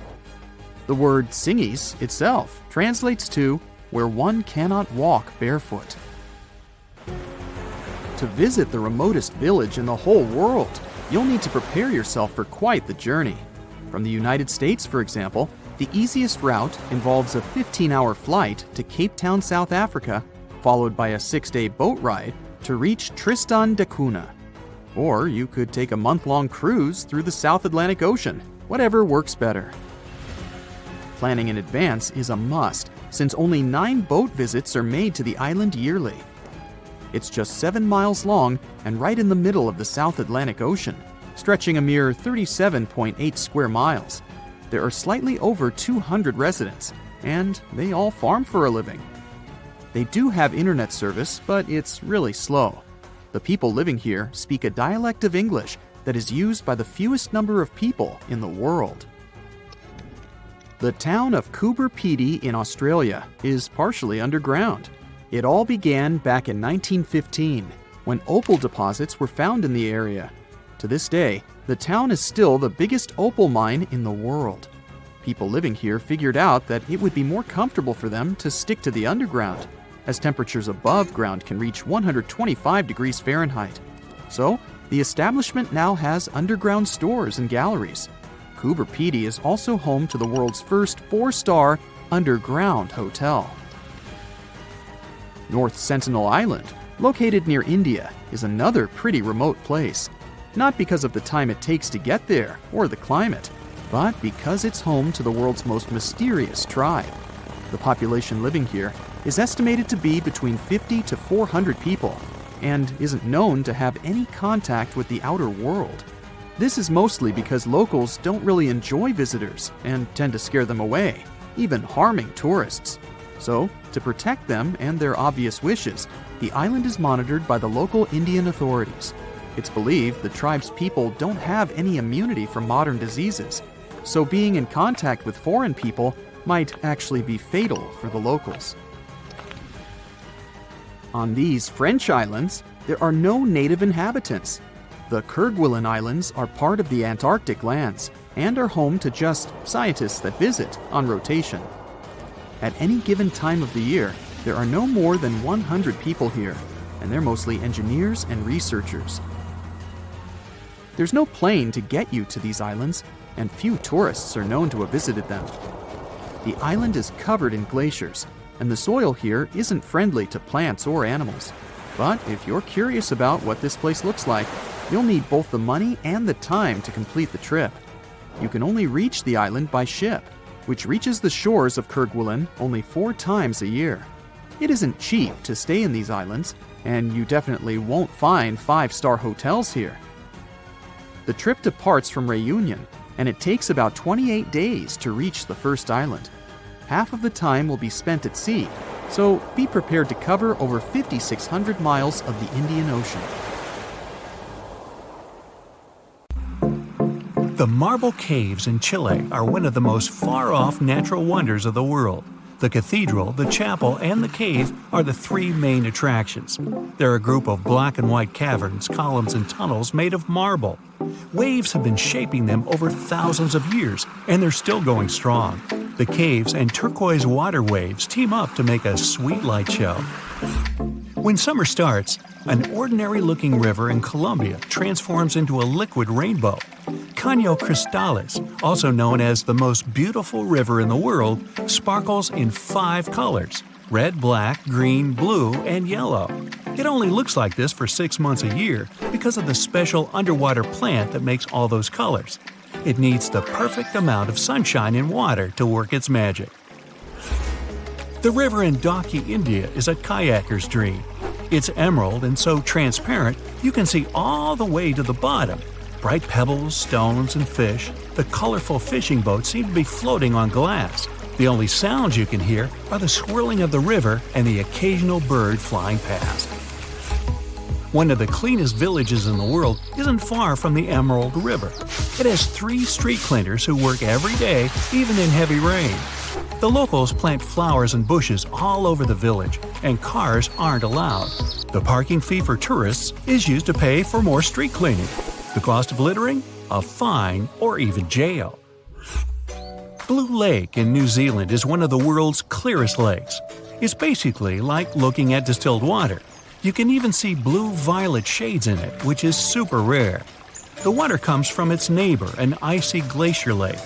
The word Tsingys itself translates to where one cannot walk barefoot. To visit the remotest village in the whole world, you'll need to prepare yourself for quite the journey. From the United States, for example, the easiest route involves a 15-hour flight to Cape Town, South Africa, followed by a 6-day boat ride to reach Tristan da Cunha. Or you could take a month-long cruise through the South Atlantic Ocean, whatever works better. Planning in advance is a must, since only 9 boat visits are made to the island yearly. It's just 7 miles long and right in the middle of the South Atlantic Ocean, stretching a mere 37.8 square miles. There are slightly over 200 residents, and they all farm for a living. They do have internet service, but it's really slow. The people living here speak a dialect of English that is used by the fewest number of people in the world. The town of Coober Pedy in Australia is partially underground. It all began back in 1915, when opal deposits were found in the area. To this day, the town is still the biggest opal mine in the world. People living here figured out that it would be more comfortable for them to stick to the underground, as temperatures above ground can reach 125 degrees Fahrenheit. So, the establishment now has underground stores and galleries. Coober Pedy is also home to the world's first 4-star underground hotel. North Sentinel Island, located near India, is another pretty remote place. Not because of the time it takes to get there or the climate, but because it's home to the world's most mysterious tribe. The population living here is estimated to be between 50 to 400 people and isn't known to have any contact with the outer world. This is mostly because locals don't really enjoy visitors and tend to scare them away, even harming tourists. So, to protect them and their obvious wishes, the island is monitored by the local Indian authorities. It's believed the tribe's people don't have any immunity from modern diseases, so being in contact with foreign people might actually be fatal for the locals. On these French islands, there are no native inhabitants. The Kerguelen Islands are part of the Antarctic lands and are home to just scientists that visit on rotation. At any given time of the year, there are no more than 100 people here, and they're mostly engineers and researchers. There's no plane to get you to these islands, and few tourists are known to have visited them. The island is covered in glaciers, and the soil here isn't friendly to plants or animals. But if you're curious about what this place looks like, you'll need both the money and the time to complete the trip. You can only reach the island by ship, which reaches the shores of Kerguelen only 4 times a year. It isn't cheap to stay in these islands, and you definitely won't find 5-star hotels here. The trip departs from Réunion, and it takes about 28 days to reach the first island. Half of the time will be spent at sea, so be prepared to cover over 5,600 miles of the Indian Ocean. The marble caves in Chile are one of the most far-off natural wonders of the world. The cathedral, the chapel, and the cave are the 3 main attractions. They're a group of black and white caverns, columns, and tunnels made of marble. Waves have been shaping them over thousands of years, and they're still going strong. The caves and turquoise water waves team up to make a sweet light show. When summer starts, an ordinary-looking river in Colombia transforms into a liquid rainbow. Caño Cristales, also known as the most beautiful river in the world, sparkles in 5 colors: red, black, green, blue, and yellow. It only looks like this for 6 months a year because of the special underwater plant that makes all those colors. It needs the perfect amount of sunshine and water to work its magic. The river in Daki, India is a kayaker's dream. It's emerald and so transparent you can see all the way to the bottom. Bright pebbles, stones, and fish, the colorful fishing boats seem to be floating on glass. The only sounds you can hear are the swirling of the river and the occasional bird flying past. One of the cleanest villages in the world isn't far from the Emerald River. It has 3 street cleaners who work every day, even in heavy rain. The locals plant flowers and bushes all over the village, and cars aren't allowed. The parking fee for tourists is used to pay for more street cleaning. The cost of littering? A fine or even jail. Blue Lake in New Zealand is one of the world's clearest lakes. It's basically like looking at distilled water. You can even see blue-violet shades in it, which is super rare. The water comes from its neighbor, an icy glacier lake.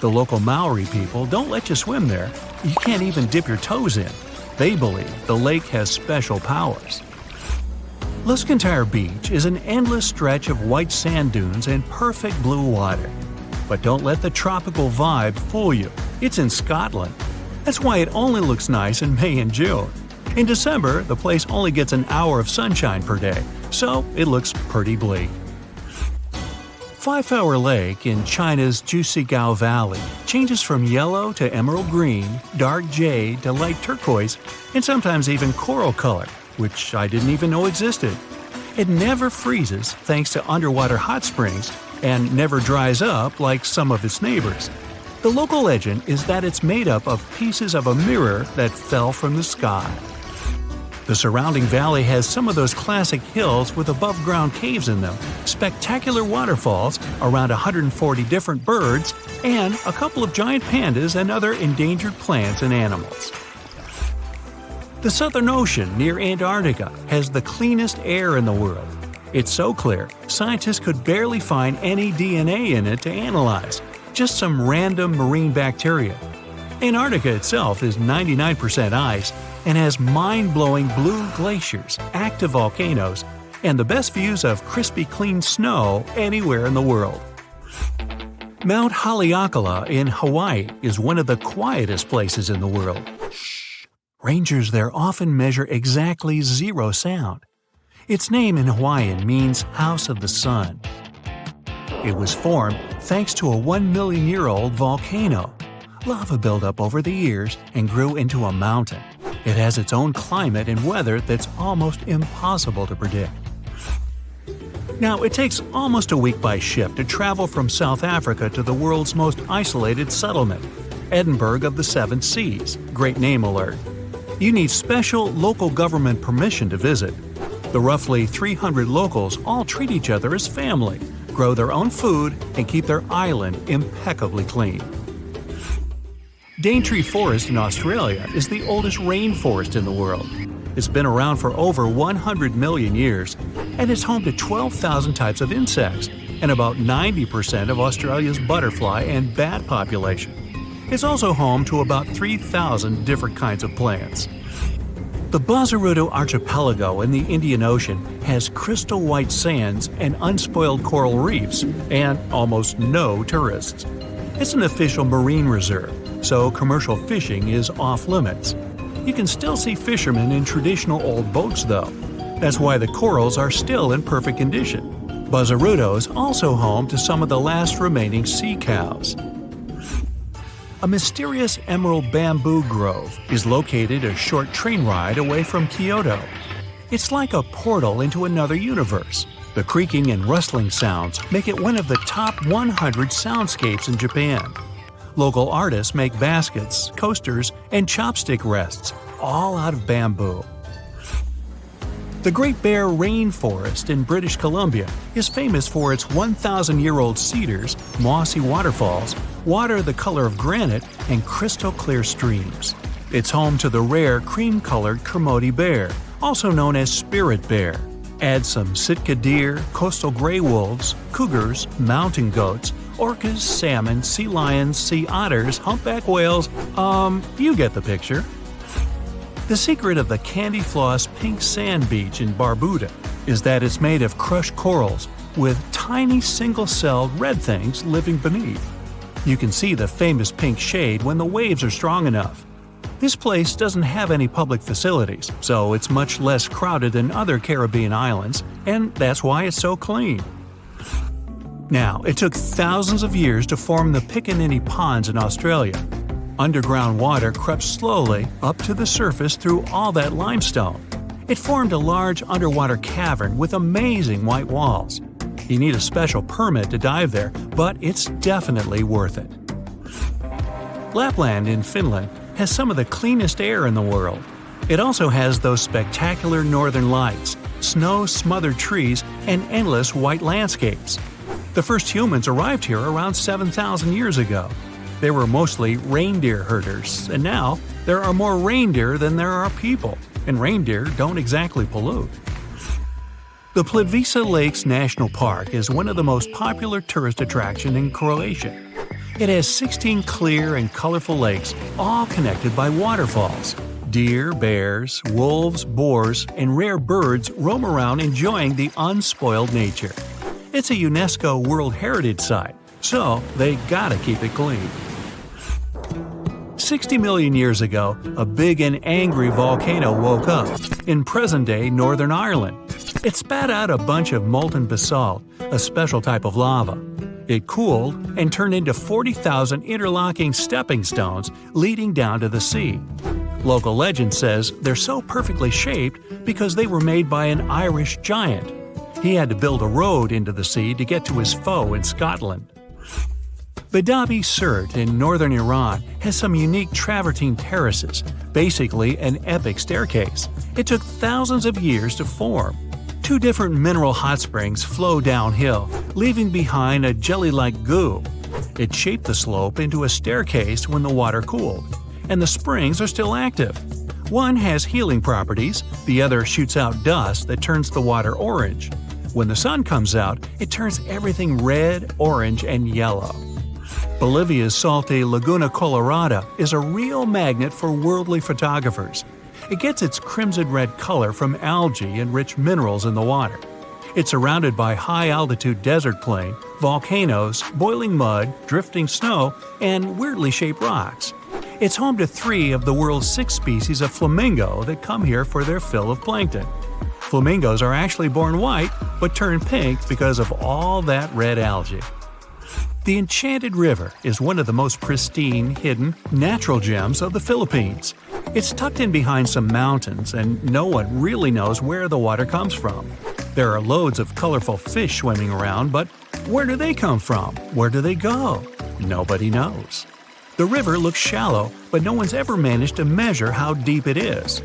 The local Maori people don't let you swim there. You can't even dip your toes in. They believe the lake has special powers. Luscantire Beach is an endless stretch of white sand dunes and perfect blue water. But don't let the tropical vibe fool you. It's in Scotland. That's why it only looks nice in May and June. In December, the place only gets an hour of sunshine per day, so it looks pretty bleak. Five Flower Lake in China's Jusigao Valley changes from yellow to emerald green, dark jade to light turquoise, and sometimes even coral color, which I didn't even know existed. It never freezes thanks to underwater hot springs and never dries up like some of its neighbors. The local legend is that it's made up of pieces of a mirror that fell from the sky. The surrounding valley has some of those classic hills with above-ground caves in them, spectacular waterfalls, around 140 different birds, and a couple of giant pandas and other endangered plants and animals. The Southern Ocean near Antarctica has the cleanest air in the world. It's so clear, scientists could barely find any DNA in it to analyze, just some random marine bacteria. Antarctica itself is 99% ice and has mind-blowing blue glaciers, active volcanoes, and the best views of crispy clean snow anywhere in the world. Mount Haleakala in Hawaii is one of the quietest places in the world. Shh! Rangers there often measure exactly 0 sound. Its name in Hawaiian means House of the Sun. It was formed thanks to a 1 million-year-old volcano. Lava built up over the years and grew into a mountain. It has its own climate and weather that's almost impossible to predict. Now, it takes almost a week by ship to travel from South Africa to the world's most isolated settlement, Edinburgh of the Seven Seas. Great name alert. You need special local government permission to visit. The roughly 300 locals all treat each other as family, grow their own food, and keep their island impeccably clean. Daintree Forest in Australia is the oldest rainforest in the world. It's been around for over 100 million years, and it's home to 12,000 types of insects and about 90% of Australia's butterfly and bat population. It's also home to about 3,000 different kinds of plants. The Bazaruto Archipelago in the Indian Ocean has crystal white sands and unspoiled coral reefs, and almost no tourists. It's an official marine reserve, so commercial fishing is off-limits. You can still see fishermen in traditional old boats, though. That's why the corals are still in perfect condition. Bazaruto is also home to some of the last remaining sea cows. A mysterious emerald bamboo grove is located a short train ride away from Kyoto. It's like a portal into another universe. The creaking and rustling sounds make it one of the top 100 soundscapes in Japan. Local artists make baskets, coasters, and chopstick rests, all out of bamboo. The Great Bear Rainforest in British Columbia is famous for its 1,000-year-old cedars, mossy waterfalls, water the color of granite, and crystal-clear streams. It's home to the rare cream-colored Kermode bear, also known as spirit bear. Add some Sitka deer, coastal gray wolves, cougars, mountain goats, orcas, salmon, sea lions, sea otters, humpback whales, you get the picture. The secret of the Candy Floss Pink Sand Beach in Barbuda is that it's made of crushed corals with tiny single-celled red things living beneath. You can see the famous pink shade when the waves are strong enough. This place doesn't have any public facilities, so it's much less crowded than other Caribbean islands, and that's why it's so clean. Now, it took thousands of years to form the Piccaninny Ponds in Australia. Underground water crept slowly up to the surface through all that limestone. It formed a large underwater cavern with amazing white walls. You need a special permit to dive there, but it's definitely worth it. Lapland in Finland has some of the cleanest air in the world. It also has those spectacular northern lights, snow-smothered trees, and endless white landscapes. The first humans arrived here around 7,000 years ago. They were mostly reindeer herders, and now there are more reindeer than there are people, and reindeer don't exactly pollute. The Plitvice Lakes National Park is one of the most popular tourist attractions in Croatia. It has 16 clear and colorful lakes, all connected by waterfalls. Deer, bears, wolves, boars, and rare birds roam around enjoying the unspoiled nature. It's a UNESCO World Heritage Site, so they gotta keep it clean. 60 million years ago, a big and angry volcano woke up in present-day Northern Ireland. It spat out a bunch of molten basalt, a special type of lava. It cooled and turned into 40,000 interlocking stepping stones leading down to the sea. Local legend says they're so perfectly shaped because they were made by an Irish giant, He had to build a road into the sea to get to his foe in Scotland. Badabi Surt in northern Iran has some unique travertine terraces, basically an epic staircase. It took thousands of years to form. 2 different mineral hot springs flow downhill, leaving behind a jelly-like goo. It shaped the slope into a staircase when the water cooled, and the springs are still active. One has healing properties, the other shoots out dust that turns the water orange. When the sun comes out, it turns everything red, orange, and yellow. Bolivia's salty Laguna Colorada is a real magnet for worldly photographers. It gets its crimson red color from algae and rich minerals in the water. It's surrounded by high-altitude desert plain, volcanoes, boiling mud, drifting snow, and weirdly shaped rocks. It's home to 3 of the world's 6 species of flamingo that come here for their fill of plankton. Flamingos are actually born white, but turn pink because of all that red algae. The Enchanted River is one of the most pristine, hidden, natural gems of the Philippines. It's tucked in behind some mountains, and no one really knows where the water comes from. There are loads of colorful fish swimming around, but where do they come from? Where do they go? Nobody knows. The river looks shallow, but no one's ever managed to measure how deep it is.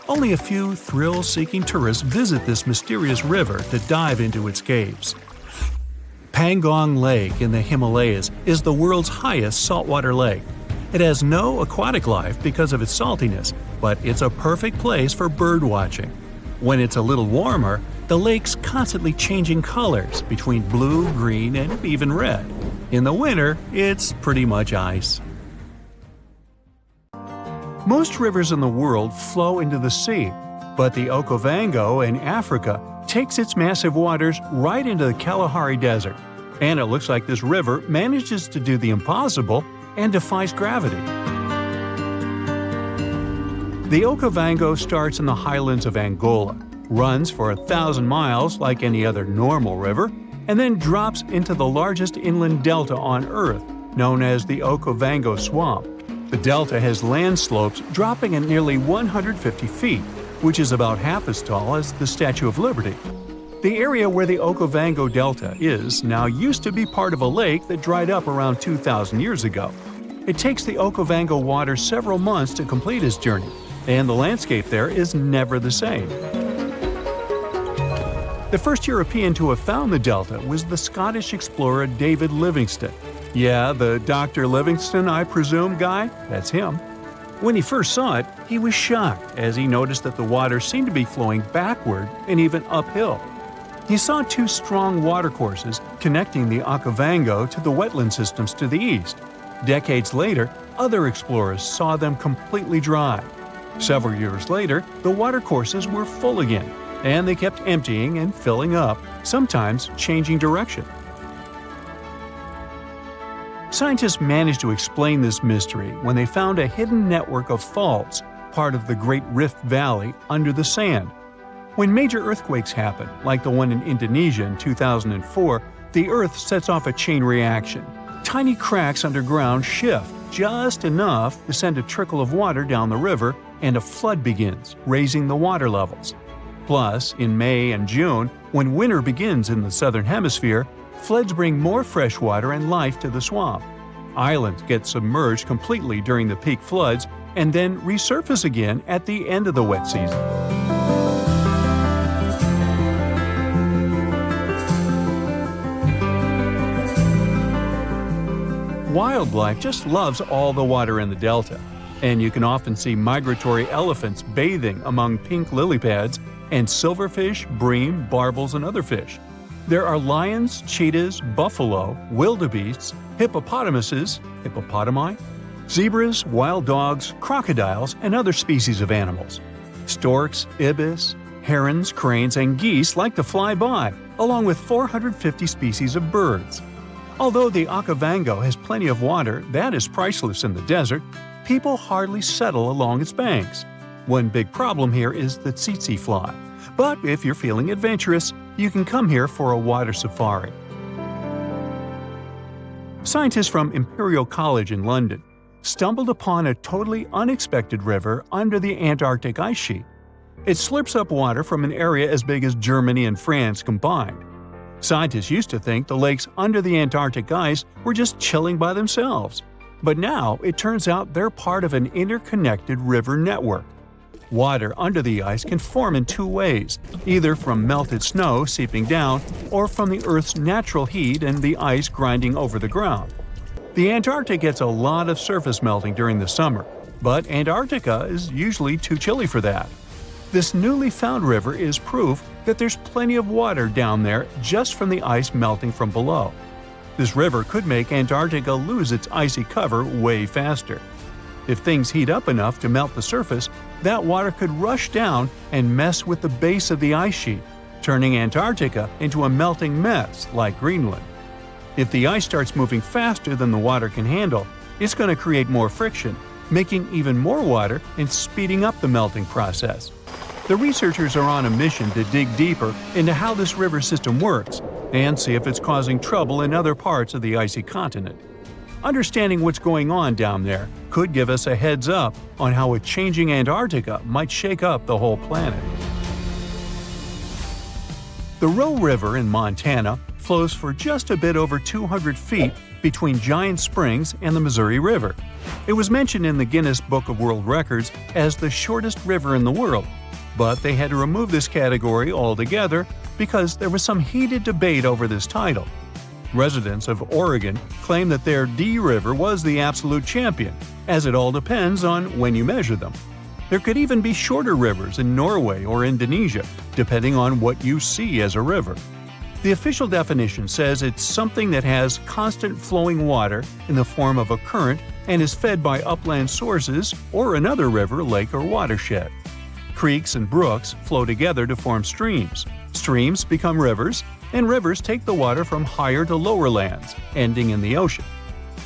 Only a few thrill-seeking tourists visit this mysterious river to dive into its caves. Pangong Lake in the Himalayas is the world's highest saltwater lake. It has no aquatic life because of its saltiness, but it's a perfect place for bird watching. When it's a little warmer, the lake's constantly changing colors between blue, green, and even red. In the winter, it's pretty much ice. Most rivers in the world flow into the sea, but the Okavango in Africa takes its massive waters right into the Kalahari Desert. And it looks like this river manages to do the impossible and defies gravity. The Okavango starts in the highlands of Angola, runs for 1,000 miles like any other normal river, and then drops into the largest inland delta on Earth, known as the Okavango Swamp. The delta has land slopes dropping at nearly 150 feet, which is about half as tall as the Statue of Liberty. The area where the Okavango Delta is now used to be part of a lake that dried up around 2,000 years ago. It takes the Okavango water several months to complete its journey, and the landscape there is never the same. The first European to have found the delta was the Scottish explorer David Livingstone. Yeah, the Dr. Livingstone, I presume, guy? That's him. When he first saw it, he was shocked as he noticed that the water seemed to be flowing backward and even uphill. He saw 2 strong watercourses connecting the Okavango to the wetland systems to the east. Decades later, other explorers saw them completely dry. Several years later, the watercourses were full again, and they kept emptying and filling up, sometimes changing direction. Scientists managed to explain this mystery when they found a hidden network of faults, part of the Great Rift Valley, under the sand. When major earthquakes happen, like the one in Indonesia in 2004, the Earth sets off a chain reaction. Tiny cracks underground shift just enough to send a trickle of water down the river, and a flood begins, raising the water levels. Plus, in May and June, when winter begins in the southern hemisphere, floods bring more fresh water and life to the swamp. Islands get submerged completely during the peak floods and then resurface again at the end of the wet season. Wildlife just loves all the water in the delta, and you can often see migratory elephants bathing among pink lily pads and silverfish, bream, barbels, and other fish. There are lions, cheetahs, buffalo, wildebeests, hippopotamuses, hippopotami, zebras, wild dogs, crocodiles, and other species of animals. Storks, ibis, herons, cranes, and geese like to fly by, along with 450 species of birds. Although the Okavango has plenty of water that is priceless in the desert, people hardly settle along its banks. One big problem here is the tsetse fly. But if you're feeling adventurous, you can come here for a water safari. Scientists from Imperial College in London stumbled upon a totally unexpected river under the Antarctic ice sheet. It slurps up water from an area as big as Germany and France combined. Scientists used to think the lakes under the Antarctic ice were just chilling by themselves. But now it turns out they're part of an interconnected river network. Water under the ice can form in two ways, either from melted snow seeping down or from the Earth's natural heat and the ice grinding over the ground. The Antarctic gets a lot of surface melting during the summer, but Antarctica is usually too chilly for that. This newly found river is proof that there's plenty of water down there just from the ice melting from below. This river could make Antarctica lose its icy cover way faster. If things heat up enough to melt the surface, that water could rush down and mess with the base of the ice sheet, turning Antarctica into a melting mess like Greenland. If the ice starts moving faster than the water can handle, it's going to create more friction, making even more water and speeding up the melting process. The researchers are on a mission to dig deeper into how this river system works and see if it's causing trouble in other parts of the icy continent. Understanding what's going on down there could give us a heads up on how a changing Antarctica might shake up the whole planet. The Roe River in Montana flows for just a bit over 200 feet between Giant Springs and the Missouri River. It was mentioned in the Guinness Book of World Records as the shortest river in the world, but they had to remove this category altogether because there was some heated debate over this title. Residents of Oregon claim that their D River was the absolute champion, as it all depends on when you measure them. There could even be shorter rivers in Norway or Indonesia, depending on what you see as a river. The official definition says it's something that has constant flowing water in the form of a current and is fed by upland sources or another river, lake, or watershed. Creeks and brooks flow together to form streams. Streams become rivers, and rivers take the water from higher to lower lands, ending in the ocean.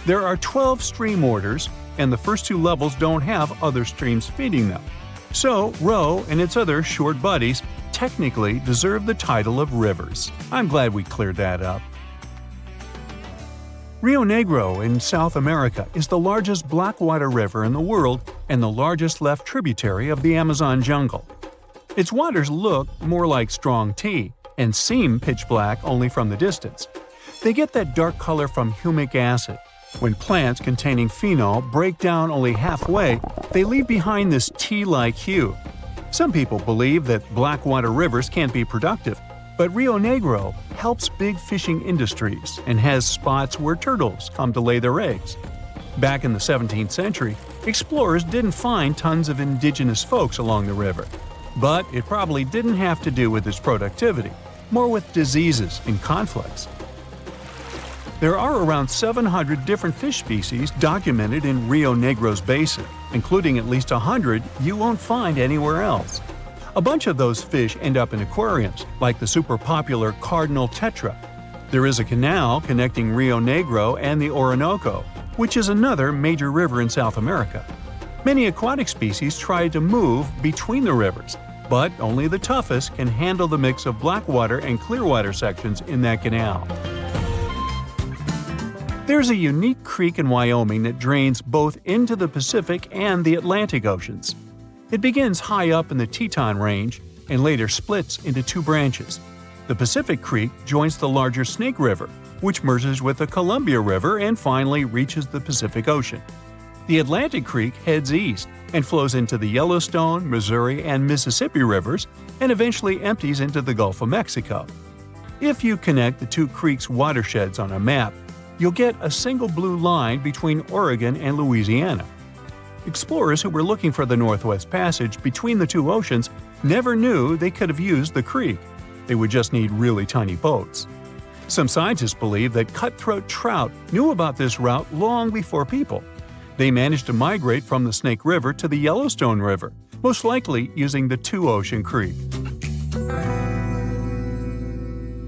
There are 12 stream orders, and the first two levels don't have other streams feeding them. So, Roe and its other short buddies technically deserve the title of rivers. I'm glad we cleared that up. Rio Negro in South America is the largest blackwater river in the world and the largest left tributary of the Amazon jungle. Its waters look more like strong tea and seem pitch black only from the distance. They get that dark color from humic acid. When plants containing phenol break down only halfway, they leave behind this tea-like hue. Some people believe that blackwater rivers can't be productive, but Rio Negro helps big fishing industries and has spots where turtles come to lay their eggs. Back in the 17th century, explorers didn't find tons of indigenous folks along the river. But it probably didn't have to do with its productivity, more with diseases and conflicts. There are around 700 different fish species documented in Rio Negro's basin, including at least 100 you won't find anywhere else. A bunch of those fish end up in aquariums, like the super popular cardinal tetra. There is a canal connecting Rio Negro and the Orinoco, which is another major river in South America. Many aquatic species try to move between the rivers, but only the toughest can handle the mix of blackwater and clearwater sections in that canal. There's a unique creek in Wyoming that drains both into the Pacific and the Atlantic Oceans. It begins high up in the Teton Range and later splits into two branches. The Pacific Creek joins the larger Snake River, which merges with the Columbia River and finally reaches the Pacific Ocean. The Atlantic Creek heads east and flows into the Yellowstone, Missouri, and Mississippi rivers and eventually empties into the Gulf of Mexico. If you connect the two creeks' watersheds on a map, you'll get a single blue line between Oregon and Louisiana. Explorers who were looking for the Northwest Passage between the two oceans never knew they could have used the creek. They would just need really tiny boats. Some scientists believe that cutthroat trout knew about this route long before people. They managed to migrate from the Snake River to the Yellowstone River, most likely using the Two-Ocean Creek.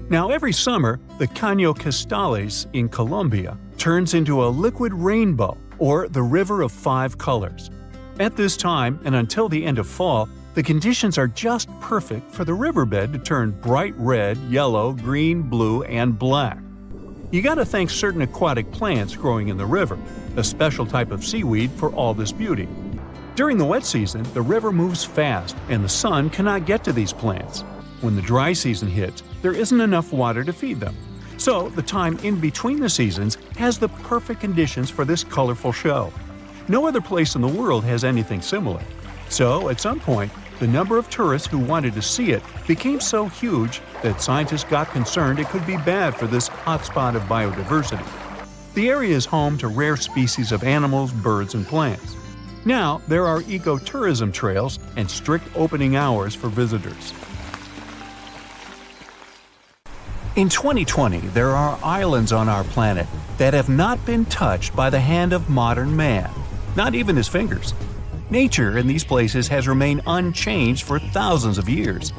Now, every summer, the Caño Cristales in Colombia turns into a liquid rainbow, or the River of Five Colors. At this time, and until the end of fall, the conditions are just perfect for the riverbed to turn bright red, yellow, green, blue, and black. You gotta thank certain aquatic plants growing in the river, a special type of seaweed for all this beauty. During the wet season, the river moves fast and the sun cannot get to these plants. When the dry season hits, there isn't enough water to feed them. So, the time in between the seasons has the perfect conditions for this colorful show. No other place in the world has anything similar. So, at some point, the number of tourists who wanted to see it became so huge that scientists got concerned it could be bad for this hotspot of biodiversity. The area is home to rare species of animals, birds, and plants. Now, there are ecotourism trails and strict opening hours for visitors. In 2020, there are islands on our planet that have not been touched by the hand of modern man, not even his fingers. Nature in these places has remained unchanged for thousands of years.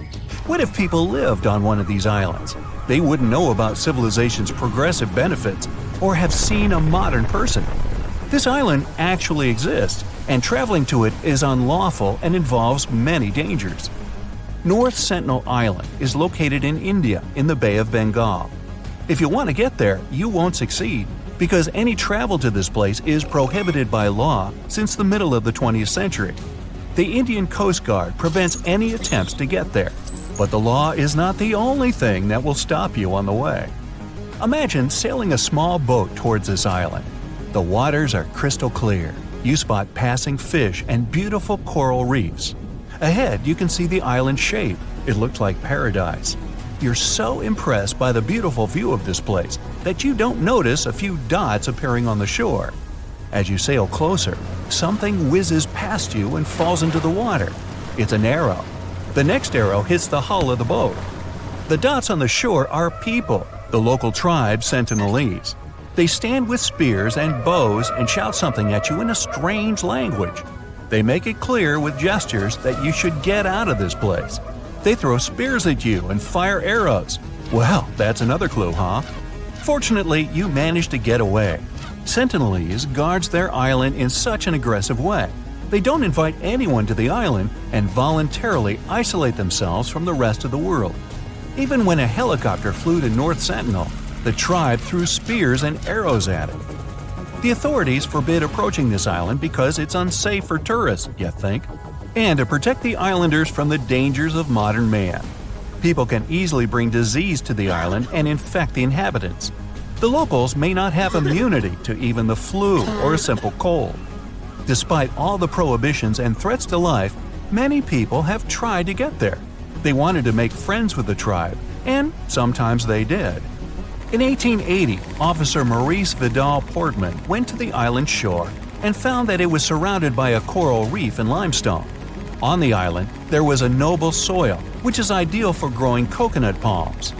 What if people lived on one of these islands? They wouldn't know about civilization's progressive benefits or have seen a modern person. This island actually exists, and traveling to it is unlawful and involves many dangers. North Sentinel Island is located in India in the Bay of Bengal. If you want to get there, you won't succeed, because any travel to this place is prohibited by law since the middle of the 20th century. The Indian Coast Guard prevents any attempts to get there, but the law is not the only thing that will stop you on the way. Imagine sailing a small boat towards this island. The waters are crystal clear. You spot passing fish and beautiful coral reefs. Ahead, you can see the island's shape. It looks like paradise. You're so impressed by the beautiful view of this place that you don't notice a few dots appearing on the shore. As you sail closer, something whizzes past you and falls into the water. It's an arrow. The next arrow hits the hull of the boat. The dots on the shore are people, the local tribe Sentinelese. They stand with spears and bows and shout something at you in a strange language. They make it clear with gestures that you should get out of this place. They throw spears at you and fire arrows. Well, that's another clue, huh? Fortunately, you managed to get away. Sentinelese guards their island in such an aggressive way. They don't invite anyone to the island and voluntarily isolate themselves from the rest of the world. Even when a helicopter flew to North Sentinel, the tribe threw spears and arrows at it. The authorities forbid approaching this island because it's unsafe for tourists, you think, and to protect the islanders from the dangers of modern man. People can easily bring disease to the island and infect the inhabitants. The locals may not have immunity to even the flu or a simple cold. Despite all the prohibitions and threats to life, many people have tried to get there. They wanted to make friends with the tribe, and sometimes they did. In 1880, Officer Maurice Vidal Portman went to the island shore and found that it was surrounded by a coral reef and limestone. On the island, there was a noble soil, which is ideal for growing coconut palms.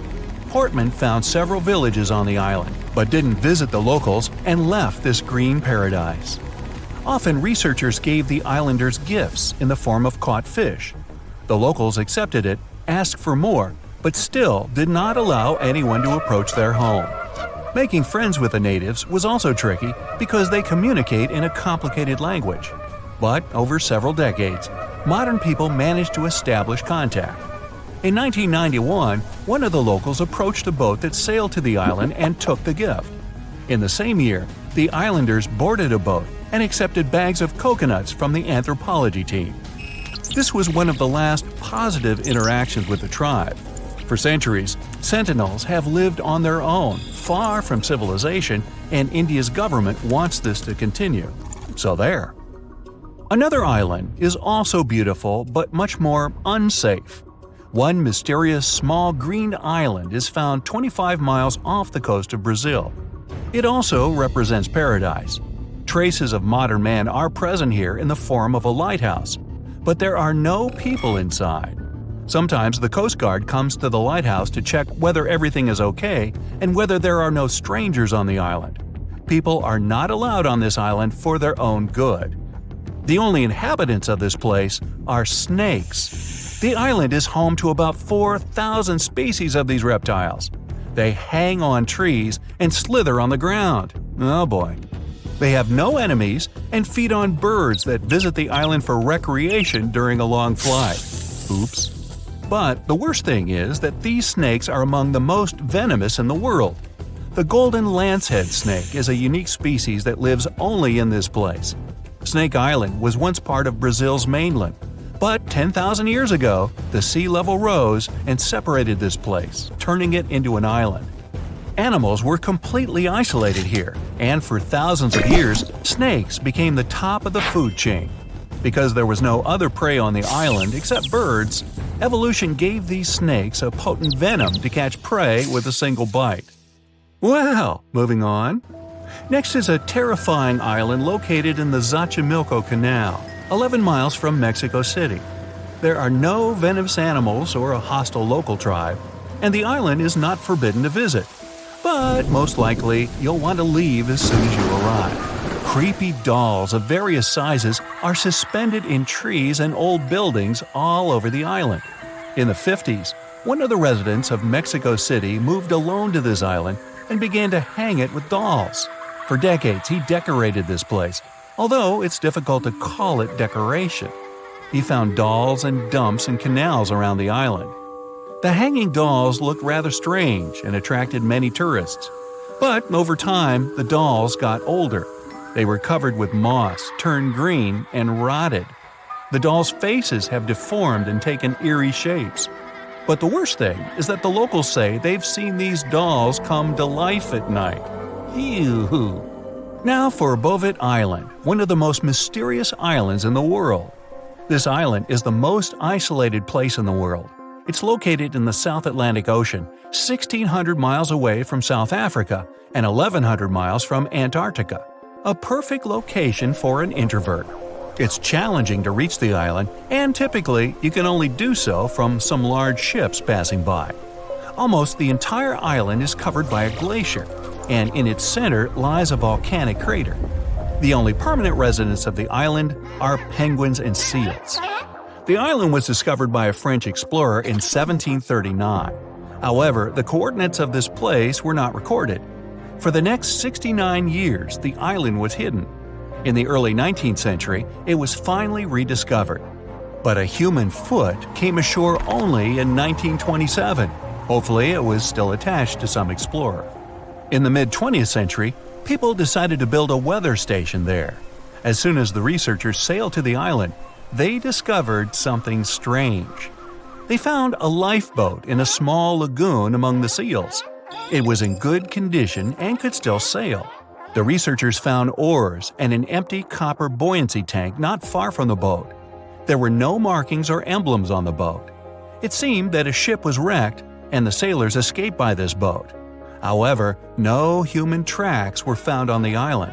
Portman found several villages on the island, but didn't visit the locals and left this green paradise. Often researchers gave the islanders gifts in the form of caught fish. The locals accepted it, asked for more, but still did not allow anyone to approach their home. Making friends with the natives was also tricky because they communicate in a complicated language. But over several decades, modern people managed to establish contact. In 1991, one of the locals approached a boat that sailed to the island and took the gift. In the same year, the islanders boarded a boat and accepted bags of coconuts from the anthropology team. This was one of the last positive interactions with the tribe. For centuries, Sentinels have lived on their own, far from civilization, and India's government wants this to continue. So there. Another island is also beautiful but much more unsafe. One mysterious small green island is found 25 miles off the coast of Brazil. It also represents paradise. Traces of modern man are present here in the form of a lighthouse, but there are no people inside. Sometimes the Coast Guard comes to the lighthouse to check whether everything is okay and whether there are no strangers on the island. People are not allowed on this island for their own good. The only inhabitants of this place are snakes. The island is home to about 4,000 species of these reptiles. They hang on trees and slither on the ground. Oh boy. They have no enemies and feed on birds that visit the island for recreation during a long flight. Oops. But the worst thing is that these snakes are among the most venomous in the world. The golden lancehead snake is a unique species that lives only in this place. Snake Island was once part of Brazil's mainland, but 10,000 years ago, the sea level rose and separated this place, turning it into an island. Animals were completely isolated here, and for thousands of years, snakes became the top of the food chain. Because there was no other prey on the island except birds, evolution gave these snakes a potent venom to catch prey with a single bite. Well, moving on. Next is a terrifying island located in the Xochimilco Canal, 11 miles from Mexico City. There are no venomous animals or a hostile local tribe, and the island is not forbidden to visit. But most likely, you'll want to leave as soon as you arrive. Creepy dolls of various sizes are suspended in trees and old buildings all over the island. In the 50s, one of the residents of Mexico City moved alone to this island and began to hang it with dolls. For decades, he decorated this place, although it's difficult to call it decoration. He found dolls and dumps and canals around the island. The hanging dolls looked rather strange and attracted many tourists. But over time, the dolls got older. They were covered with moss, turned green, and rotted. The dolls' faces have deformed and taken eerie shapes. But the worst thing is that the locals say they've seen these dolls come to life at night. Ew. Now for Bovet Island, one of the most mysterious islands in the world. This island is the most isolated place in the world. It's located in the South Atlantic Ocean, 1,600 miles away from South Africa and 1,100 miles from Antarctica. A perfect location for an introvert. It's challenging to reach the island, and typically you can only do so from some large ships passing by. Almost the entire island is covered by a glacier, and in its center lies a volcanic crater. The only permanent residents of the island are penguins and seals. The island was discovered by a French explorer in 1739. However, the coordinates of this place were not recorded. For the next 69 years, the island was hidden. In the early 19th century, it was finally rediscovered. But a human foot came ashore only in 1927. Hopefully, it was still attached to some explorer. In the mid-20th century, people decided to build a weather station there. As soon as the researchers sailed to the island, they discovered something strange. They found a lifeboat in a small lagoon among the seals. It was in good condition and could still sail. The researchers found oars and an empty copper buoyancy tank not far from the boat. There were no markings or emblems on the boat. It seemed that a ship was wrecked and the sailors escaped by this boat. However, no human tracks were found on the island.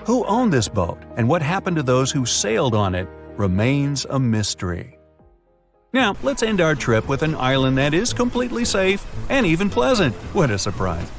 Who owned this boat and what happened to those who sailed on it remains a mystery. Now, let's end our trip with an island that is completely safe and even pleasant. What a surprise!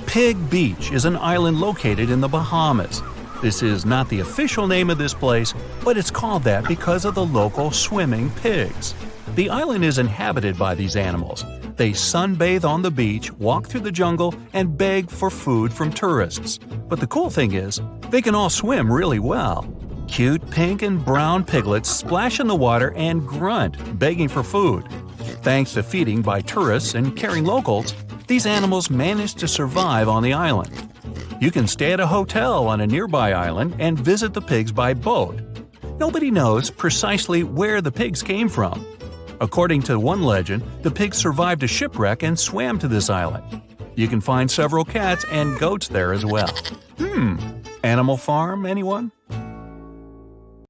Pig Beach is an island located in the Bahamas. This is not the official name of this place, but it's called that because of the local swimming pigs. The island is inhabited by these animals. They sunbathe on the beach, walk through the jungle, and beg for food from tourists. But the cool thing is, they can all swim really well. Cute pink and brown piglets splash in the water and grunt, begging for food. Thanks to feeding by tourists and caring locals, these animals manage to survive on the island. You can stay at a hotel on a nearby island and visit the pigs by boat. Nobody knows precisely where the pigs came from. According to one legend, the pigs survived a shipwreck and swam to this island. You can find several cats and goats there as well. Animal Farm, anyone?